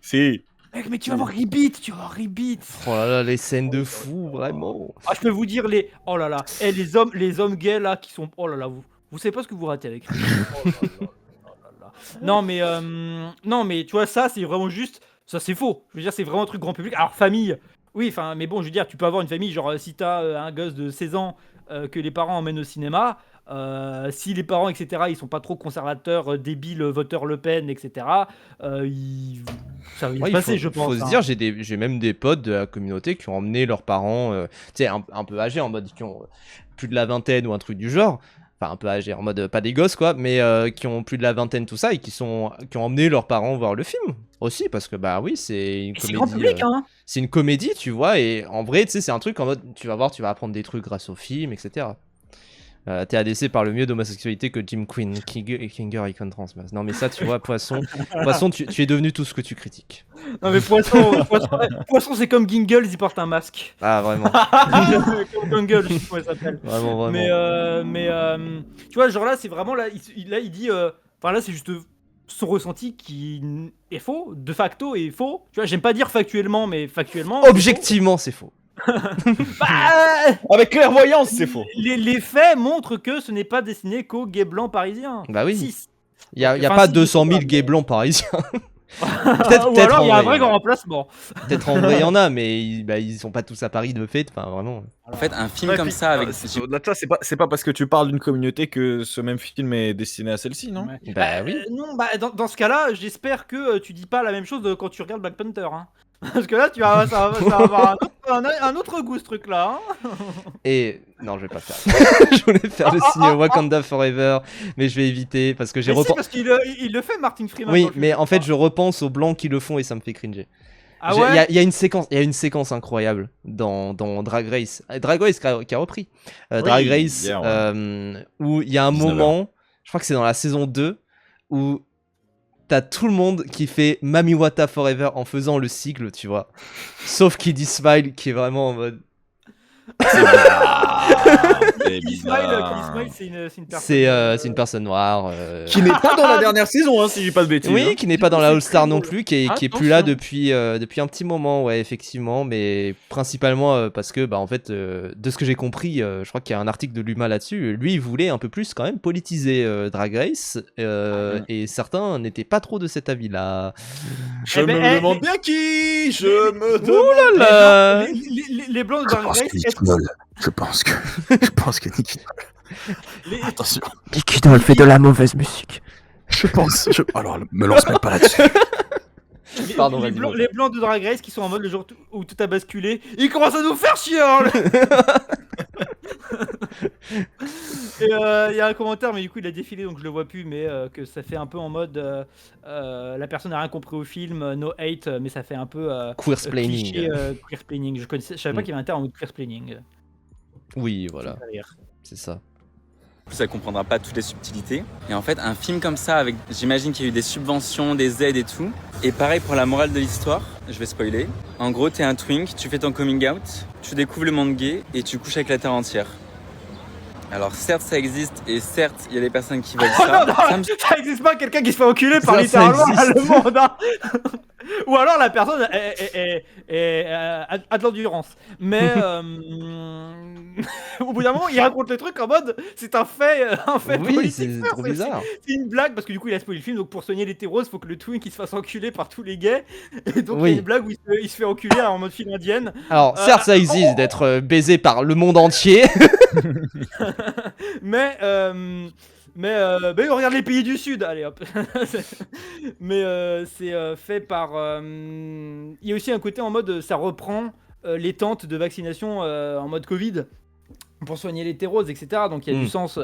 Mec, mais tu vas voir Ribbit, Oh là là, les scènes de fou, vraiment. Ah, je peux vous dire oh là là, les hommes gays là qui sont, oh là là, vous savez pas ce que vous ratez avec. Non mais tu vois ça c'est vraiment juste, ça c'est faux. Je veux dire c'est vraiment un truc grand public. Alors famille, oui, enfin mais bon je veux dire tu peux avoir une famille genre si t'as un gosse de 16 ans que les parents emmènent au cinéma. Si les parents, etc., ils sont pas trop conservateurs, débiles, voteurs Le Pen, etc., ça va se passer, je pense. Faut se dire, j'ai même des potes de la communauté qui ont emmené leurs parents, tu sais, un peu âgés, en mode qui ont plus de la vingtaine ou un truc du genre. Enfin, un peu âgés, en mode pas des gosses, quoi, mais qui ont plus de la vingtaine, tout ça, et qui ont emmené leurs parents voir le film aussi, parce que bah oui, c'est une comédie. C'est grand public, hein. C'est une comédie, tu vois, et en vrai, tu sais, c'est un truc en mode, tu vas apprendre des trucs grâce au film, etc. TADC parle mieux d'homosexualité que Jim Queen, Kinger Icon Trans. Non mais ça tu vois, Poisson, tu es devenu tout ce que tu critiques. Non mais Poisson c'est comme Gingles, il porte un masque. Ah vraiment. Comme Gingles, je sais pas comment il s'appelle. Vraiment. Mais tu vois, genre là c'est vraiment, là il dit, enfin là c'est juste son ressenti qui est faux, de facto est faux. Tu vois, j'aime pas dire factuellement, mais factuellement. Objectivement c'est faux. Avec clairvoyance, c'est faux. Les faits montrent que ce n'est pas destiné qu'aux gays blancs parisiens. Bah oui. Il y a pas 200 000 gays blancs parisiens. Peut-être alors il y a un vrai grand remplacement. Peut-être en vrai il y en a, mais ils sont pas tous à Paris de fait. Enfin vraiment. En fait, un film comme ça avec. Au-delà de ça, c'est pas parce que tu parles d'une communauté que ce même film est destiné à celle-ci, non? Bah oui. Non, bah dans ce cas-là, j'espère que tu dis pas la même chose quand tu regardes Black Panther. Hein. Parce que là, ça va avoir un autre goût ce truc-là. Hein. Et non, je vais pas faire. Je voulais faire le signe Wakanda Forever, mais je vais éviter parce que j'ai repensé. Parce qu'il le fait, Martin Freeman. Oui, mais en fait, je repense aux blancs qui le font et ça me fait cringer. Ah ouais. Il y a une séquence incroyable dans Drag Race. Drag Race qui a repris. Drag Race, où il y a un moment, je crois que c'est dans la saison 2, où t'as tout le monde qui fait Mamiwata Forever en faisant le sigle, tu vois. Sauf Kiddy Smile qui est vraiment en mode. Kiddy Smile, c'est une personne noire. Qui n'est pas dans la dernière saison, hein, si je dis pas de bêtises. Oui, qui n'est pas dans la All-Star non plus, qui est plus là depuis un petit moment, ouais, effectivement, mais principalement parce que, bah, en fait, de ce que j'ai compris, je crois qu'il y a un article de Luma là-dessus, lui, il voulait un peu plus quand même politiser Drag Race, et certains n'étaient pas trop de cet avis-là. Je me demande bien qui. Oh là là. Les blancs de Drag Race. Je pense que Nicky Doll. Attention. Nicky Doll fait de la mauvaise musique. Alors, me lance même pas là-dessus. Pardon, les blancs de Drag Race qui sont en mode le jour où tout a basculé, ils commencent à nous faire chier. Hein. Et il y a un commentaire, mais du coup il a défilé donc je le vois plus, mais que ça fait un peu en mode la personne n'a rien compris au film, no hate, mais ça fait un peu queersplaining. Queersplaining. Je savais pas qu'il y avait un terme en mode queersplaining. Oui, voilà, c'est ça. Ça comprendra pas toutes les subtilités. Et en fait, un film comme ça, avec, j'imagine qu'il y a eu des subventions, des aides et tout. Et pareil pour la morale de l'histoire, je vais spoiler. En gros, t'es un twink, tu fais ton coming out, tu découvres le monde gay et tu couches avec la terre entière. Alors certes ça existe et certes il y a des personnes qui veulent ça. Ça existe pas, quelqu'un qui se fait enculer par littéralement le monde. Hein. Ou alors la personne a de l'endurance. Mais au bout d'un moment, il raconte le truc en mode c'est un fait Oui, politique. c'est trop bizarre. C'est une blague parce que du coup, il a spoilé le film. Donc pour soigner l'hétéros, il faut que le twink il se fasse enculer par tous les gays. Et donc il y a une blague où il se fait enculer en mode film indienne. Alors certes, ça existe d'être baisé par le monde entier. mais regarde les pays du Sud, allez hop. Mais c'est fait par. Il y a aussi un côté en mode ça reprend les tentes de vaccination en mode Covid pour soigner l'hétérose, etc. Donc il y a du sens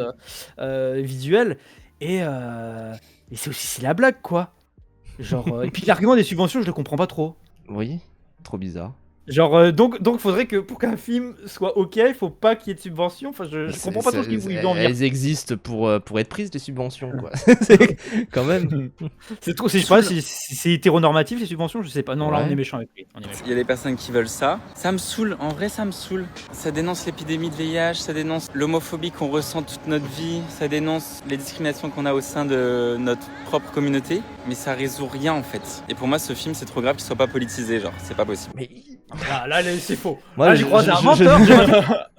visuel et c'est la blague quoi. Genre et puis l'argument des subventions, je le comprends pas trop. Oui, trop bizarre. Genre donc faudrait que pour qu'un film soit ok, il faut pas qu'il y ait de subventions. Enfin je comprends pas trop ce qu'ils voulaient en dire. Elles existent pour être prises, les subventions quoi. Quand même. C'est trop, je sais pas si c'est hétéronormatif les subventions, je sais pas. Non là on est méchant avec lui. Il y a des personnes qui veulent ça. Ça me saoule, en vrai ça me saoule. Ça dénonce l'épidémie de VIH, ça dénonce l'homophobie qu'on ressent toute notre vie, ça dénonce les discriminations qu'on a au sein de notre propre communauté, mais ça résout rien en fait. Et pour moi ce film c'est trop grave qu'il soit pas politisé, genre c'est pas possible. Mais là c'est faux. Moi, je crois que c'est un menteur.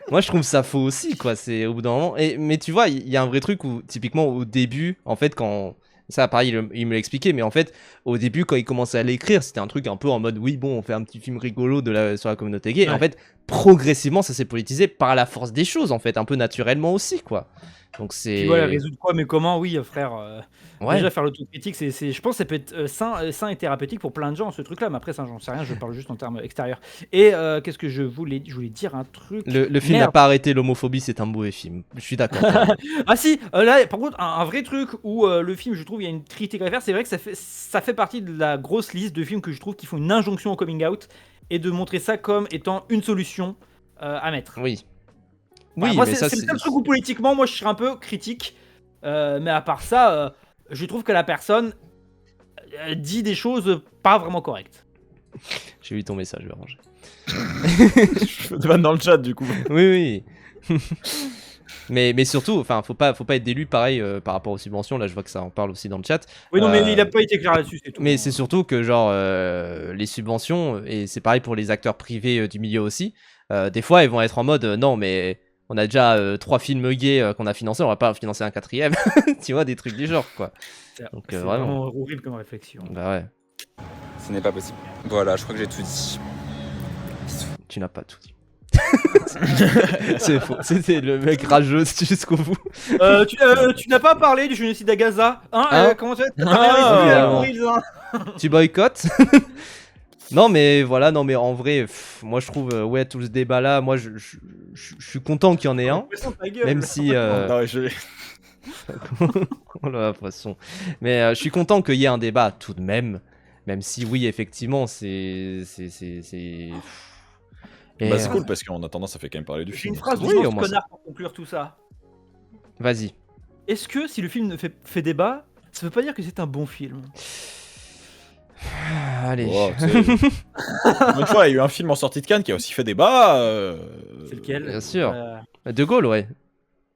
Moi je trouve ça faux aussi quoi, c'est au bout d'un moment. Mais tu vois, il y a un vrai truc où typiquement au début, en fait quand... Ça pareil, il me l'a expliqué, mais en fait au début quand il commençait à l'écrire, c'était un truc un peu en mode oui bon on fait un petit film rigolo sur la communauté gay. Ouais. Et en fait progressivement ça s'est politisé par la force des choses en fait, un peu naturellement aussi quoi. Donc c'est... Tu vois, résoudre quoi, mais comment, oui, frère. Déjà, faire l'autocritique, je pense que ça peut être sain et thérapeutique pour plein de gens, ce truc-là. Mais après, ça, j'en sais rien, je parle juste en termes extérieurs. Et qu'est-ce que je voulais dire un truc. Le film n'a pas arrêté l'homophobie, c'est un mauvais film. Je suis d'accord. Ah si, là, par contre, un vrai truc où le film, je trouve, il y a une critique à faire. C'est vrai que ça fait partie de la grosse liste de films que je trouve qui font une injonction au coming out et de montrer ça comme étant une solution à mettre. Oui. Oui, moi, c'est le seul truc où politiquement, moi, je serais un peu critique. Mais à part ça, je trouve que la personne dit des choses pas vraiment correctes. J'ai vu ton message, je vais ranger. Je te vanne dans le chat, du coup. Oui. mais surtout, enfin, faut pas être délu pareil par rapport aux subventions. Là, je vois que ça en parle aussi dans le chat. Oui, non, mais il a pas été clair là-dessus, c'est tout. Mais c'est surtout que, genre, les subventions, et c'est pareil pour les acteurs privés du milieu aussi, des fois, ils vont être en mode non, mais on a déjà 3 films gays qu'on a financés, on va pas financer un 4ème. Tu vois, des trucs du genre, quoi. Donc, c'est vraiment horrible comme réflexion. Bah ouais. Ce n'est pas possible. Voilà, je crois que j'ai tout dit. Tu n'as pas tout dit. C'est faux. C'était le mec rageux jusqu'au bout. Tu n'as pas parlé du génocide à Gaza, hein, comment tu Tu boycottes. Non mais voilà, non mais en vrai, moi je trouve tout ce débat là, moi je suis content qu'il y en ait un, même si oh la poisson. Mais je suis content qu'il y ait un débat tout de même si oui effectivement c'est bah c'est cool parce qu'en attendant ça fait quand même parler du film. Une phrase de connard pour conclure tout ça. Vas-y. Est-ce que si le film fait débat, ça veut pas dire que c'est un bon film? Allez. Oh, une fois, il y a eu un film en sortie de Cannes qui a aussi fait débat. C'est lequel? Bien sûr. De Gaulle, ouais.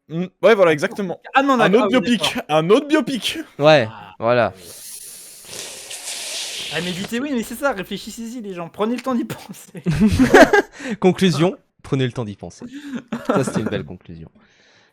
Ouais, voilà, exactement. Ah non, un autre biopic. Ouais, voilà. Ah, méditez, oui, mais c'est ça, réfléchissez-y, les gens. Prenez le temps d'y penser. Conclusion, prenez le temps d'y penser. Ça, c'était une belle conclusion.